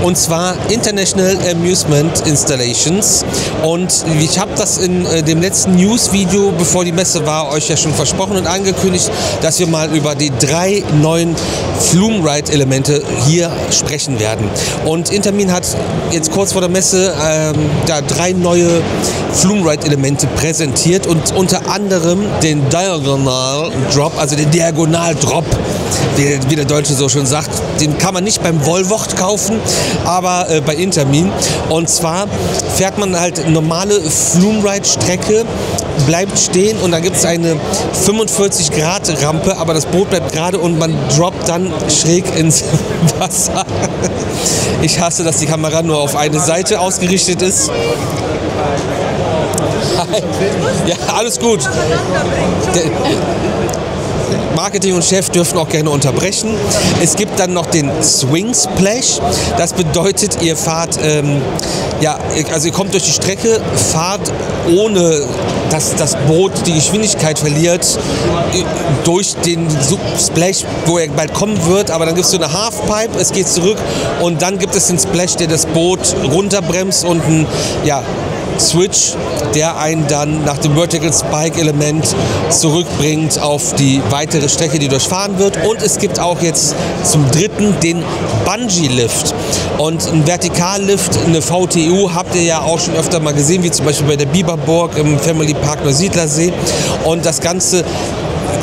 Und zwar International Amusement Installations. Und ich habe das in dem letzten News-Video, bevor die Messe war, euch ja schon versprochen und angekündigt, dass wir mal über die 3 neuen Flume-Ride-Elemente hier sprechen werden. Und Intermin hat jetzt kurz vor der Messe da 3 neue Flume-Ride-Elemente präsentiert und unter anderem den Diagonal Drop, also den Diagonal-Drop, wie der Deutsche so schon sagt. Den kann man nicht beim Volvocht kaufen, aber bei Intermin. Und zwar fährt man halt normale Flume-Ride-Strecke, bleibt stehen und da gibt es eine 45-Grad-Rampe, aber das Boot bleibt gerade und man droppt dann schräg ins Wasser. Ich hasse, dass die Kamera nur auf eine Seite ausgerichtet ist. Ja, alles gut. Marketing und Chef dürfen auch gerne unterbrechen. Es gibt dann noch den Swing Splash. Das bedeutet, ihr fahrt, also ihr kommt durch die Strecke, fahrt ohne, dass das Boot die Geschwindigkeit verliert, durch den Splash, wo er bald kommen wird. Aber dann gibt es so eine Halfpipe, es geht zurück und dann gibt es den Splash, der das Boot runterbremst und ein, Switch, der einen dann nach dem Vertical Spike Element zurückbringt auf die weitere Strecke, die durchfahren wird. Und es gibt auch jetzt zum dritten den Bungee Lift. Und ein Vertikallift, eine VTU, habt ihr ja auch schon öfter mal gesehen, wie zum Beispiel bei der Biberburg im Family Park Neusiedlersee. Und das Ganze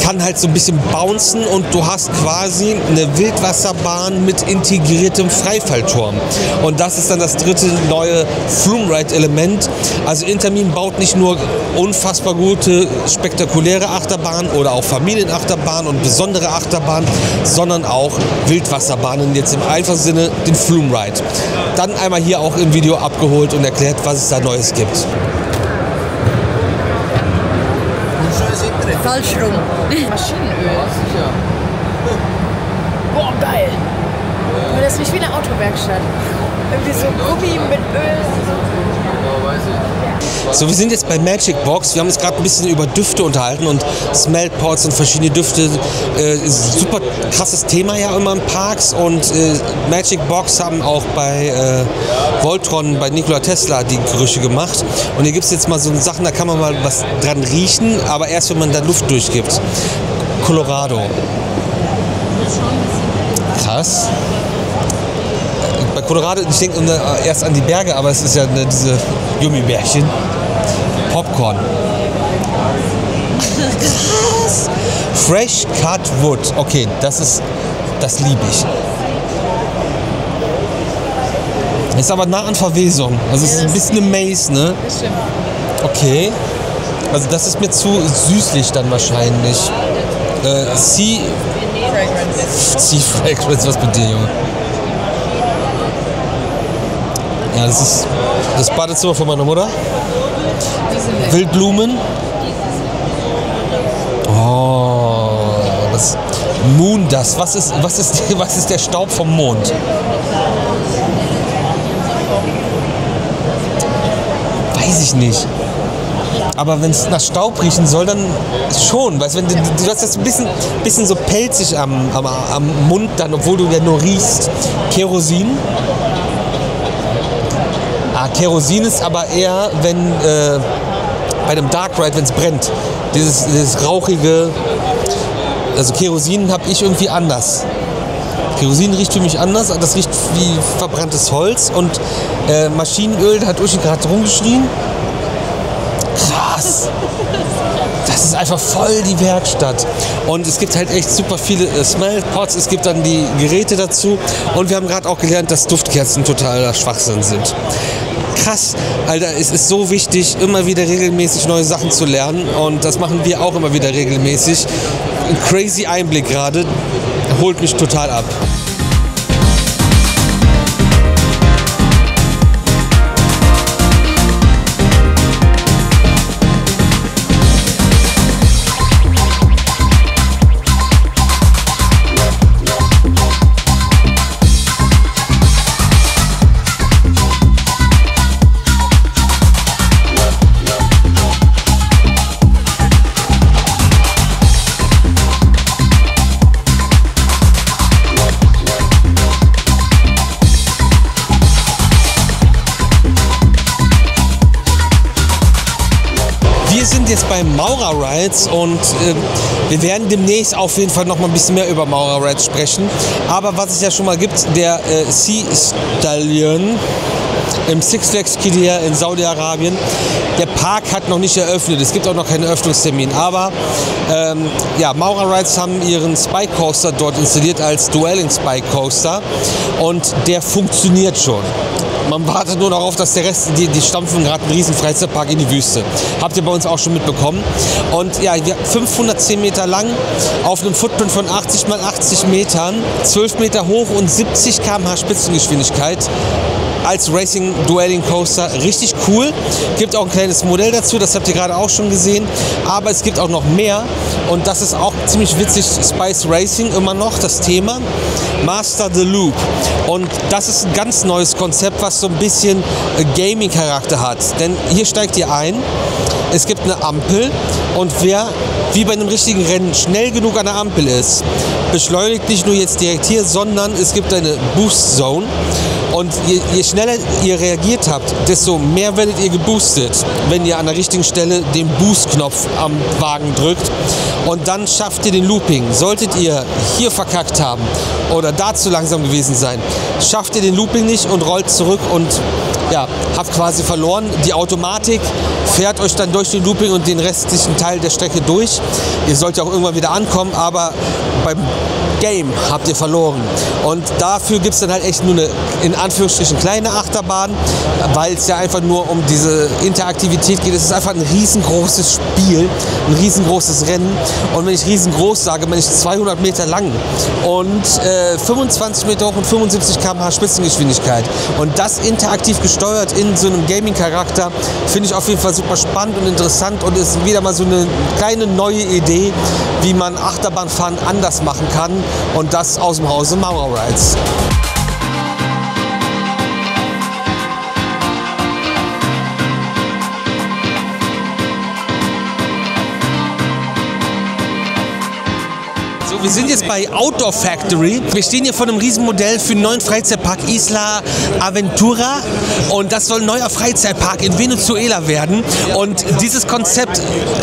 kann halt so ein bisschen bouncen und du hast quasi eine Wildwasserbahn mit integriertem Freifallturm. Und das ist dann das dritte neue Flume-Ride-Element. Also Intermin baut nicht nur unfassbar gute, spektakuläre Achterbahnen oder auch Familienachterbahnen und besondere Achterbahnen, sondern auch Wildwasserbahnen, jetzt im einfachen Sinne den Flume-Ride. Dann einmal hier auch im Video abgeholt und erklärt, was es da Neues gibt. Falsch rum. Maschinenöl. Boah, geil. Aber das riecht wie eine Autowerkstatt. Irgendwie so Gummi mit Öl. So, wir sind jetzt bei Magic Box. Wir haben uns gerade ein bisschen über Düfte unterhalten und Smellpots und verschiedene Düfte. Super krasses Thema ja immer in Parks. Und Magic Box haben auch bei Voltron, bei Nikola Tesla die Gerüche gemacht. Und hier gibt es jetzt mal so Sachen, da kann man mal was dran riechen, aber erst wenn man da Luft durchgibt. Colorado. Krass. Bei Colorado, ich denke erst an die Berge, aber es ist ja diese Gummibärchen. Popcorn. Krass. Fresh Cut Wood. Okay, das liebe ich. Ist aber nah an Verwesung. Also es ist ein bisschen eine Maze, ne? Das stimmt. Okay. Also das ist mir zu süßlich dann wahrscheinlich. Sea Fragrance, was mit dir, Junge? Ja, das ist das Badezimmer von meiner Mutter. Wildblumen. Oh, das Moon Dust. Was ist der Staub vom Mond? weiß ich nicht. Aber wenn es nach Staub riechen soll, dann schon. Weißt, wenn du hast das ein bisschen so pelzig am Mund dann, obwohl du ja nur riechst. Kerosin. Kerosin ist aber eher, wenn bei einem Dark Ride, wenn es brennt. Dieses rauchige, also Kerosin habe ich irgendwie anders. Kerosin riecht für mich anders, das riecht wie verbranntes Holz und Maschinenöl, da hat Uschi gerade rumgeschrien. Krass! Das ist einfach voll die Werkstatt. Und es gibt halt echt super viele Smell-Pots, es gibt dann die Geräte dazu und wir haben gerade auch gelernt, dass Duftkerzen totaler Schwachsinn sind. Krass, Alter, es ist so wichtig, immer wieder regelmäßig neue Sachen zu lernen und das machen wir auch immer wieder regelmäßig. Ein crazy Einblick gerade, holt mich total ab. Wir sind jetzt bei Maurer Rides und wir werden demnächst auf jeden Fall noch mal ein bisschen mehr über Maurer Rides sprechen. Aber was es ja schon mal gibt, der Sea Stallion im Six Flags Qiddiya in Saudi-Arabien. Der Park hat noch nicht eröffnet, es gibt auch noch keinen Eröffnungstermin. Aber ja, Maurer Rides haben ihren Spike Coaster dort installiert als Dueling Spike Coaster und der funktioniert schon. Man wartet nur darauf, dass der Rest, die stampfen gerade einen riesen Freizeitpark in die Wüste. Habt ihr bei uns auch schon mitbekommen. Und ja, 510 Meter lang, auf einem Footprint von 80 mal 80 Metern, 12 Meter hoch und 70 km/h Spitzengeschwindigkeit. Als Racing Dueling Coaster richtig cool. Gibt auch ein kleines Modell dazu, das habt ihr gerade auch schon gesehen. Aber es gibt auch noch mehr und das ist auch ziemlich witzig. Spice Racing immer noch das Thema. Master the Loop. Und das ist ein ganz neues Konzept, was so ein bisschen Gaming-Charakter hat. Denn hier steigt ihr ein, es gibt eine Ampel und wer wie bei einem richtigen Rennen schnell genug an der Ampel ist, beschleunigt nicht nur jetzt direkt hier, sondern es gibt eine Boost Zone. Und je schneller ihr reagiert habt, desto mehr werdet ihr geboostet, wenn ihr an der richtigen Stelle den Boost-Knopf am Wagen drückt. Und dann schafft ihr den Looping. Solltet ihr hier verkackt haben oder da zu langsam gewesen sein, schafft ihr den Looping nicht und rollt zurück und ja, habt quasi verloren. Die Automatik fährt euch dann durch den Looping und den restlichen Teil der Strecke durch. Ihr sollt ja auch irgendwann wieder ankommen, aber beim Game habt ihr verloren. Und dafür gibt es dann halt echt nur eine, in Anführungsstrichen, kleine Achterbahn, weil es ja einfach nur um diese Interaktivität geht. Es ist einfach ein riesengroßes Spiel, ein riesengroßes Rennen. Und wenn ich riesengroß sage, meine ich 200 Meter lang und 25 Meter hoch und 75 km/h Spitzengeschwindigkeit. Und das interaktiv gesteuert in so einem Gaming-Charakter finde ich auf jeden Fall super spannend und interessant und ist wieder mal so eine kleine neue Idee, wie man Achterbahnfahren anders machen kann. Und das aus dem Hause Maurer Rides. Wir sind jetzt bei Outdoor Factory. Wir stehen hier vor einem Riesenmodell für einen neuen Freizeitpark Isla Aventura und das soll ein neuer Freizeitpark in Venezuela werden. Und dieses Konzept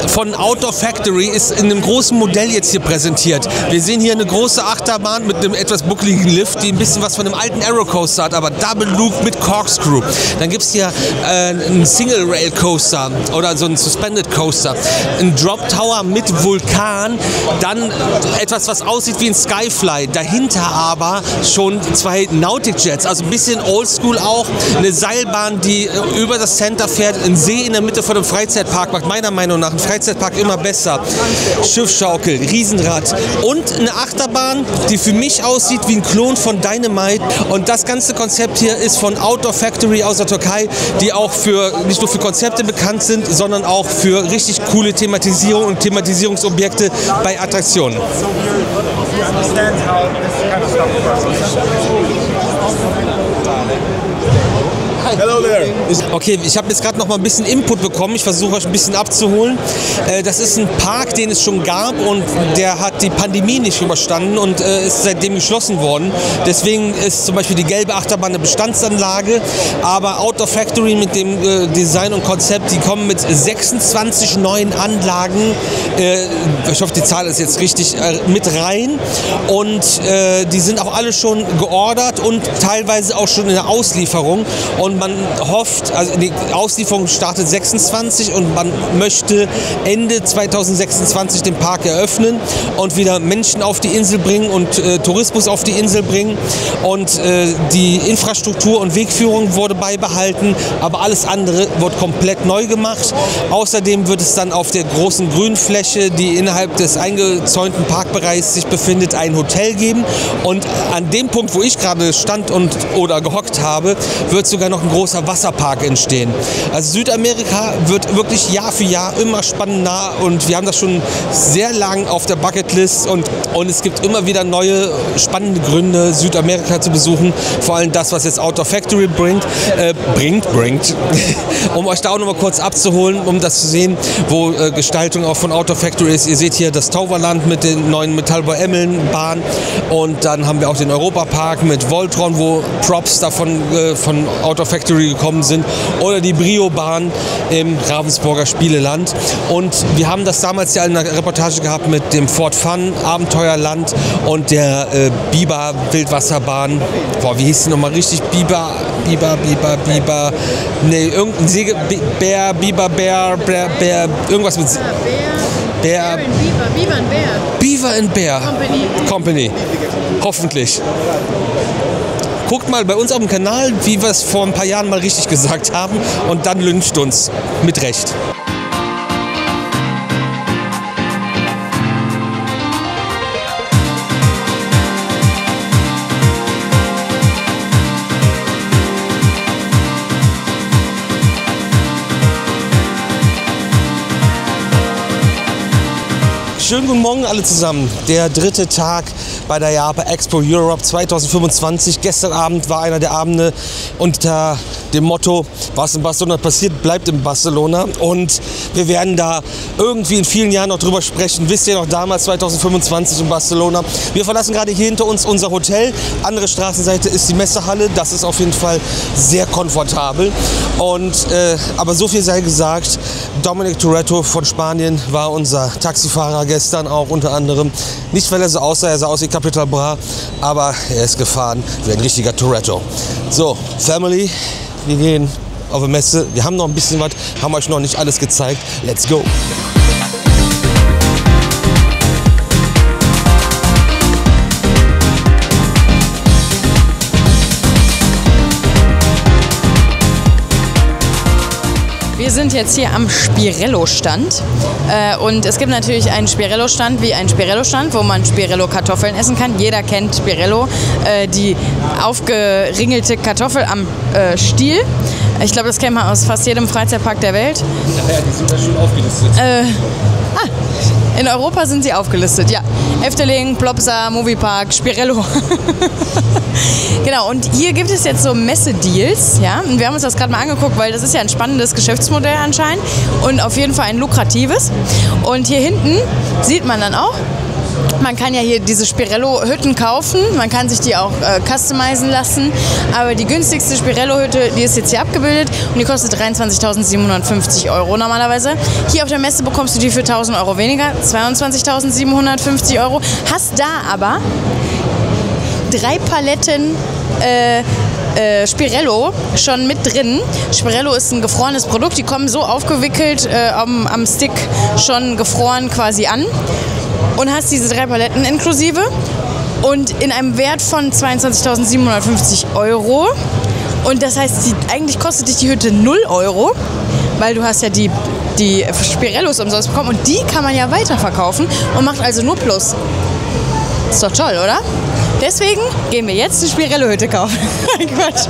von Outdoor Factory ist in einem großen Modell jetzt hier präsentiert. Wir sehen hier eine große Achterbahn mit einem etwas buckligen Lift, die ein bisschen was von einem alten Aero Coaster hat, aber Double Loop mit Corkscrew. Dann gibt es hier einen Single Rail Coaster oder so einen Suspended Coaster, ein Drop Tower mit Vulkan, dann etwas, was aussieht wie ein Skyfly, dahinter aber schon zwei Nautic Jets, also ein bisschen oldschool auch, eine Seilbahn, die über das Center fährt, ein See in der Mitte von einem Freizeitpark, macht meiner Meinung nach einen Freizeitpark immer besser. Schiffschaukel, Riesenrad und eine Achterbahn, die für mich aussieht wie ein Klon von Dynamite und das ganze Konzept hier ist von Outdoor Factory aus der Türkei, die auch nicht nur für Konzepte bekannt sind, sondern auch für richtig coole Thematisierung und Thematisierungsobjekte bei Attraktionen. You understand how this kind of stuff works. Hello there. Okay, ich habe jetzt gerade noch mal ein bisschen Input bekommen. Ich versuche euch ein bisschen abzuholen. Das ist ein Park, den es schon gab und der hat die Pandemie nicht überstanden und ist seitdem geschlossen worden. Deswegen ist zum Beispiel die gelbe Achterbahn eine Bestandsanlage, aber Outdoor Factory mit dem Design und Konzept, die kommen mit 26 neuen Anlagen, ich hoffe, die Zahl ist jetzt richtig, mit rein und die sind auch alle schon geordert und teilweise auch schon in der Auslieferung und man hofft, also die Auslieferung startet 26 und man möchte Ende 2026 den Park eröffnen und wieder Menschen auf die Insel bringen und Tourismus auf die Insel bringen und die Infrastruktur und Wegführung wurde beibehalten, aber alles andere wird komplett neu gemacht. Außerdem wird es dann auf der großen Grünfläche, die innerhalb des eingezäunten Parkbereichs sich befindet, ein Hotel geben und an dem Punkt, wo ich gerade stand oder gehockt habe, wird sogar noch ein großer Wasserpark entstehen. Also Südamerika wird wirklich Jahr für Jahr immer spannender und wir haben das schon sehr lang auf der Bucketlist und es gibt immer wieder neue spannende Gründe, Südamerika zu besuchen. Vor allem das, was jetzt Outdoor Factory bringt. Um euch da auch noch mal kurz abzuholen, um das zu sehen, wo Gestaltung auch von Outdoor Factory ist. Ihr seht hier das Toverland mit den neuen Metallbau-Emmeln-Bahn und dann haben wir auch den Europapark mit Voltron, wo Props davon von Outdoor Factory gekommen sind oder die Brio-Bahn im Ravensburger Spieleland. Und wir haben das damals ja in einer Reportage gehabt mit dem Fort Fun Abenteuerland und der Biber Wildwasserbahn. Boah, wie hieß die nochmal richtig? Biber. Nee, irgendein Bär, irgendwas mit Bär. Beaver and Bear Company. Hoffentlich. Guckt mal bei uns auf dem Kanal, wie wir es vor ein paar Jahren mal richtig gesagt haben und dann lyncht uns. Mit Recht. Schönen guten Morgen alle zusammen. Der dritte Tag bei der IAAPA Expo Europe 2025. Gestern Abend war einer der Abende unter dem Motto, was in Barcelona passiert, bleibt in Barcelona. Und wir werden da irgendwie in vielen Jahren noch drüber sprechen. Wisst ihr noch, damals 2025 in Barcelona. Wir verlassen gerade hier hinter uns unser Hotel. Andere Straßenseite ist die Messehalle. Das ist auf jeden Fall sehr komfortabel. Und, aber so viel sei gesagt, Dominic Toretto von Spanien war unser Taxifahrer gestern auch unter anderem. Nicht, weil er so aussah, er sah aus wie Capital Bra, aber er ist gefahren wie ein richtiger Toretto. So, Family, wir gehen auf eine Messe. Wir haben noch ein bisschen was, haben euch noch nicht alles gezeigt. Let's go! Wir sind jetzt hier am Spirello-Stand und es gibt natürlich einen Spirello-Stand wie einen Spirello-Stand, wo man Spirello-Kartoffeln essen kann. Jeder kennt Spirello, die aufgeringelte Kartoffel am Stiel. Ich glaube, das kennt man aus fast jedem Freizeitpark der Welt. Ja, die sind da schon aufgelistet. In Europa sind sie aufgelistet, ja. Efteling, Plopsa, Moviepark, Spirello. Genau, und hier gibt es jetzt so Messedeals, ja. Und wir haben uns das gerade mal angeguckt, weil das ist ja ein spannendes Geschäftsmodell anscheinend und auf jeden Fall ein lukratives. Und hier hinten sieht man dann auch, man kann ja hier diese Spirello-Hütten kaufen, man kann sich die auch customizen lassen, aber die günstigste Spirello-Hütte, die ist jetzt hier abgebildet und die kostet 23.750 € normalerweise. Hier auf der Messe bekommst du die für 1.000 € weniger, 22.750 €, hast da aber 3 Paletten Spirello schon mit drin. Spirello ist ein gefrorenes Produkt, die kommen so aufgewickelt am Stick schon gefroren quasi an. Und hast diese 3 Paletten inklusive und in einem Wert von 22.750 €. Und das heißt, eigentlich kostet dich die Hütte 0 €, weil du hast ja die Spirellos umsonst bekommen und die kann man ja weiterverkaufen und macht also nur Plus. Ist doch toll, oder? Deswegen gehen wir jetzt eine Spirello-Hütte kaufen. Quatsch.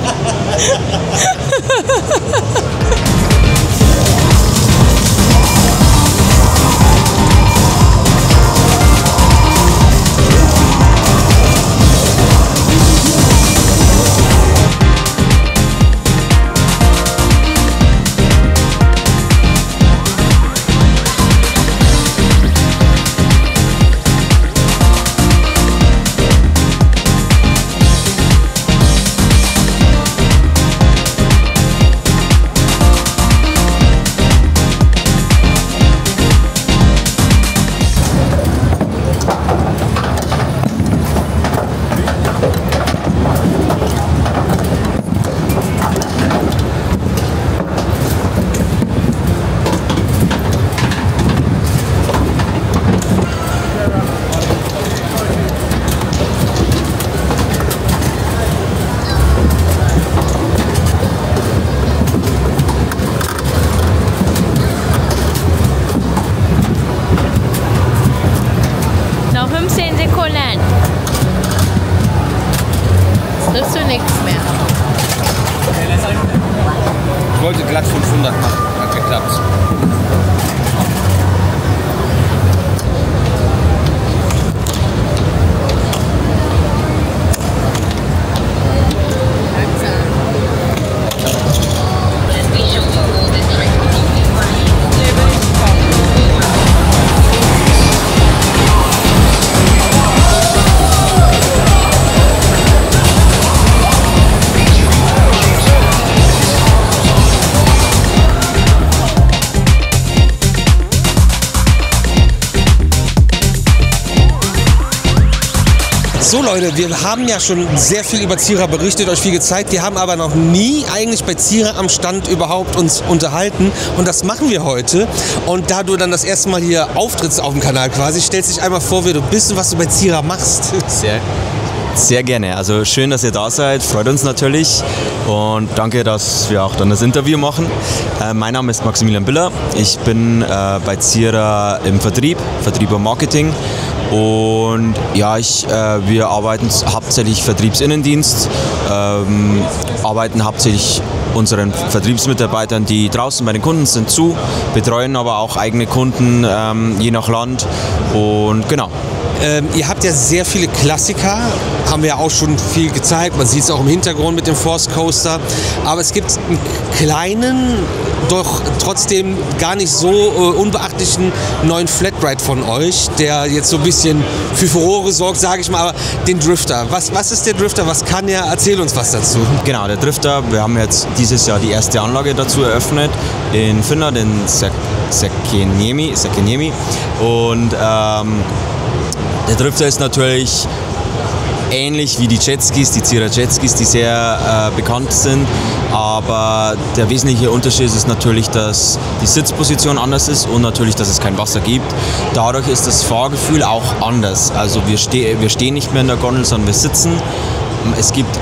Sekunden. Jetzt kriegst du nichts mehr. Ich wollte glatt 500 machen, hat geklappt. So Leute, wir haben ja schon sehr viel über Zierer berichtet, euch viel gezeigt. Wir haben aber noch nie eigentlich bei Zierer am Stand überhaupt uns unterhalten. Und das machen wir heute. Und da du dann das erste Mal hier auftrittst auf dem Kanal quasi, stellst dich einmal vor, wer du bist und was du bei Zierer machst. Sehr gerne. Also schön, dass ihr da seid. Freut uns natürlich. Und danke, dass wir auch dann das Interview machen. Mein Name ist Maximilian Biller. Ich bin bei Zierer im Vertrieb und Marketing. Und ja, wir arbeiten hauptsächlich Vertriebsinnendienst, arbeiten hauptsächlich unseren Vertriebsmitarbeitern, die draußen bei den Kunden sind, zu, betreuen aber auch eigene Kunden, je nach Land. Und genau. Ihr habt ja sehr viele Klassiker, haben wir ja auch schon viel gezeigt, man sieht es auch im Hintergrund mit dem Force Coaster, aber es gibt einen kleinen, doch trotzdem gar nicht so unbeachtlichen neuen Flatride von euch, der jetzt so ein bisschen für Furore sorgt, sage ich mal, aber den Drifter. Was ist der Drifter, was kann er? Erzähl uns was dazu. Genau, der Drifter, wir haben jetzt dieses Jahr die erste Anlage dazu eröffnet in Finnland, in Säkkiniemi. Und der Drifter ist natürlich ähnlich wie die Jetskis, die Zierer Jetskis, die sehr bekannt sind. Aber der wesentliche Unterschied ist natürlich, dass die Sitzposition anders ist und natürlich, dass es kein Wasser gibt. Dadurch ist das Fahrgefühl auch anders. Also wir stehen nicht mehr in der Gondel, sondern wir sitzen. Es gibt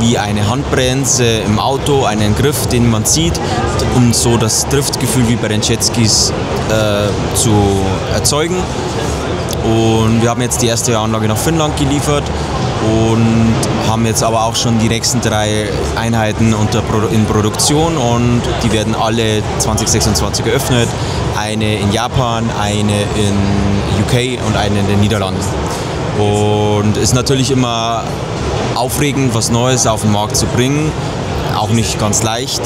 wie eine Handbremse im Auto, einen Griff, den man zieht, um so das Driftgefühl wie bei den Jetskis zu erzeugen. Und wir haben jetzt die erste Anlage nach Finnland geliefert und haben jetzt aber auch schon die nächsten 3 Einheiten in Produktion und die werden alle 2026 geöffnet. Eine in Japan, eine in UK und eine in den Niederlanden. Und ist natürlich immer aufregend, was Neues auf den Markt zu bringen. Auch nicht ganz leicht,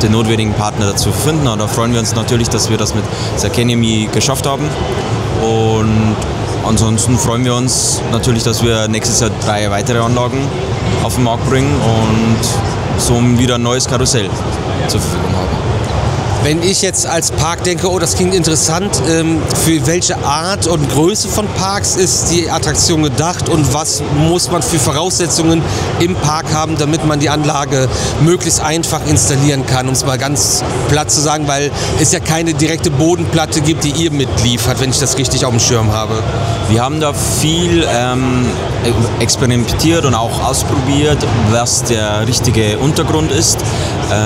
den notwendigen Partner dazu finden. Und da freuen wir uns natürlich, dass wir das mit Säkkiniemi geschafft haben. Und ansonsten freuen wir uns natürlich, dass wir nächstes Jahr 3 weitere Anlagen auf den Markt bringen und so wieder ein neues Karussell zur Verfügung haben. Wenn ich jetzt als Park denke, oh, das klingt interessant, für welche Art und Größe von Parks ist die Attraktion gedacht und was muss man für Voraussetzungen im Park haben, damit man die Anlage möglichst einfach installieren kann, um es mal ganz platt zu sagen, weil es ja keine direkte Bodenplatte gibt, die ihr mitliefert, wenn ich das richtig auf dem Schirm habe. Wir haben da viel experimentiert und auch ausprobiert, was der richtige Untergrund ist.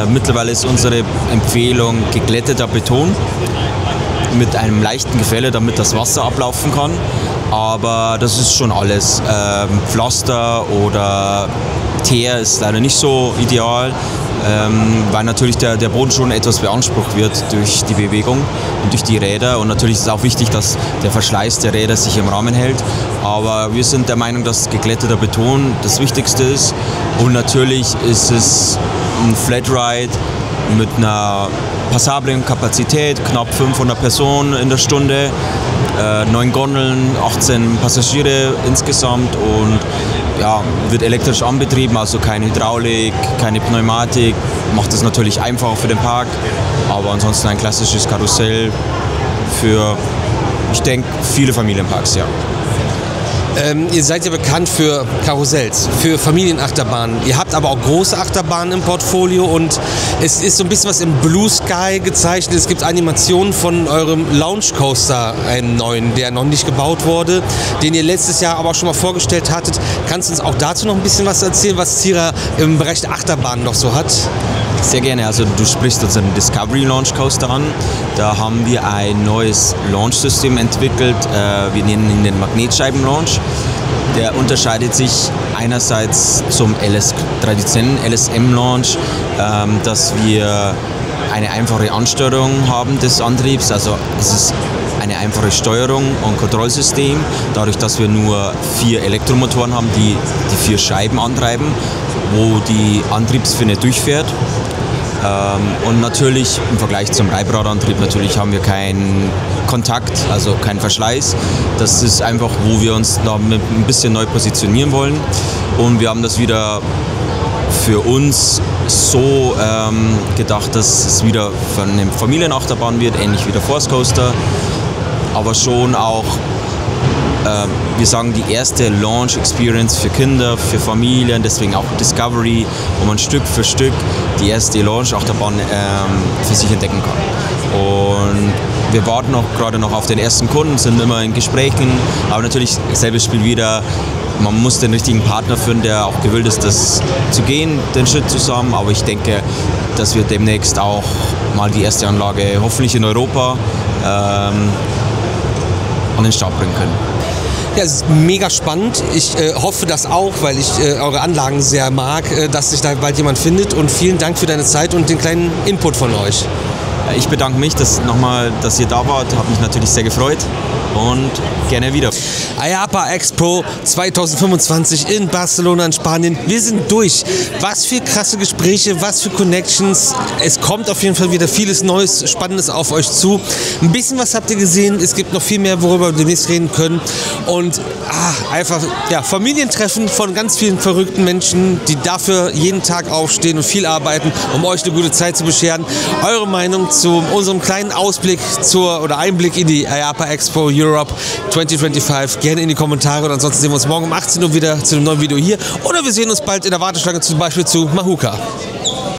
Mittlerweile ist unsere Empfehlung geglätteter Beton mit einem leichten Gefälle, damit das Wasser ablaufen kann. Aber das ist schon alles. Pflaster oder Teer ist leider nicht so ideal, weil natürlich der Boden schon etwas beansprucht wird durch die Bewegung und durch die Räder. Und natürlich ist es auch wichtig, dass der Verschleiß der Räder sich im Rahmen hält. Aber wir sind der Meinung, dass geglätteter Beton das Wichtigste ist. Und natürlich ist es ein Flatride mit einer passablen Kapazität, knapp 500 Personen in der Stunde, 9 Gondeln, 18 Passagiere insgesamt und ja, wird elektrisch anbetrieben, also keine Hydraulik, keine Pneumatik, macht es natürlich einfacher für den Park, aber ansonsten ein klassisches Karussell für, ich denke, viele Familienparks, ja. Ihr seid ja bekannt für Karussells, für Familienachterbahnen. Ihr habt aber auch große Achterbahnen im Portfolio und es ist so ein bisschen was im Blue Sky gezeichnet. Es gibt Animationen von eurem Launch Coaster, einem neuen, der noch nicht gebaut wurde, den ihr letztes Jahr aber auch schon mal vorgestellt hattet. Kannst du uns auch dazu noch ein bisschen was erzählen, was Zierer im Bereich der Achterbahnen noch so hat? Sehr gerne. Also du sprichst unseren Discovery Launch Coaster an. Da haben wir ein neues Launch-System entwickelt. Wir nennen ihn den Magnetscheiben-Launch. Der unterscheidet sich einerseits zum traditionellen LSM-Launch, dass wir eine einfache Ansteuerung haben des Antriebs. Also es ist eine einfache Steuerung und Kontrollsystem, dadurch, dass wir nur 4 Elektromotoren haben, die 4 Scheiben antreiben, wo die Antriebsfinne durchfährt. Und natürlich im Vergleich zum Reibradantrieb natürlich haben wir keinen Kontakt, also keinen Verschleiß. Das ist einfach, wo wir uns da ein bisschen neu positionieren wollen. Und wir haben das wieder für uns so gedacht, dass es wieder von einer Familienachterbahn wird, ähnlich wie der Force Coaster, aber schon auch, wir sagen, die erste Launch-Experience für Kinder, für Familien, deswegen auch Discovery, wo man Stück für Stück die erste Launch-Achterbahn für sich entdecken kann. Und wir warten auch gerade noch auf den ersten Kunden, sind immer in Gesprächen, aber natürlich selbes Spiel wieder. Man muss den richtigen Partner finden, der auch gewillt ist, das zu gehen, den Schritt zusammen. Aber ich denke, dass wir demnächst auch mal die erste Anlage hoffentlich in Europa an den Start bringen können. Ja, es ist mega spannend. Ich hoffe das auch, weil ich eure Anlagen sehr mag, dass sich da bald jemand findet. Und vielen Dank für deine Zeit und den kleinen Input von euch. Ich bedanke mich, dass ihr da wart. Hat mich natürlich sehr gefreut und gerne wieder. IAAPA Expo 2025 in Barcelona in Spanien. Wir sind durch. Was für krasse Gespräche, was für Connections. Es kommt auf jeden Fall wieder vieles Neues, Spannendes auf euch zu. Ein bisschen was habt ihr gesehen. Es gibt noch viel mehr, worüber wir demnächst reden können. Und einfach Familientreffen von ganz vielen verrückten Menschen, die dafür jeden Tag aufstehen und viel arbeiten, um euch eine gute Zeit zu bescheren. Eure Meinung zu unserem kleinen Ausblick oder Einblick in die IAAPA Expo Europe 2025 gerne in die Kommentare. Und ansonsten sehen wir uns morgen um 18 Uhr wieder zu einem neuen Video hier. Oder wir sehen uns bald in der Warteschlange zum Beispiel zu Mahuka.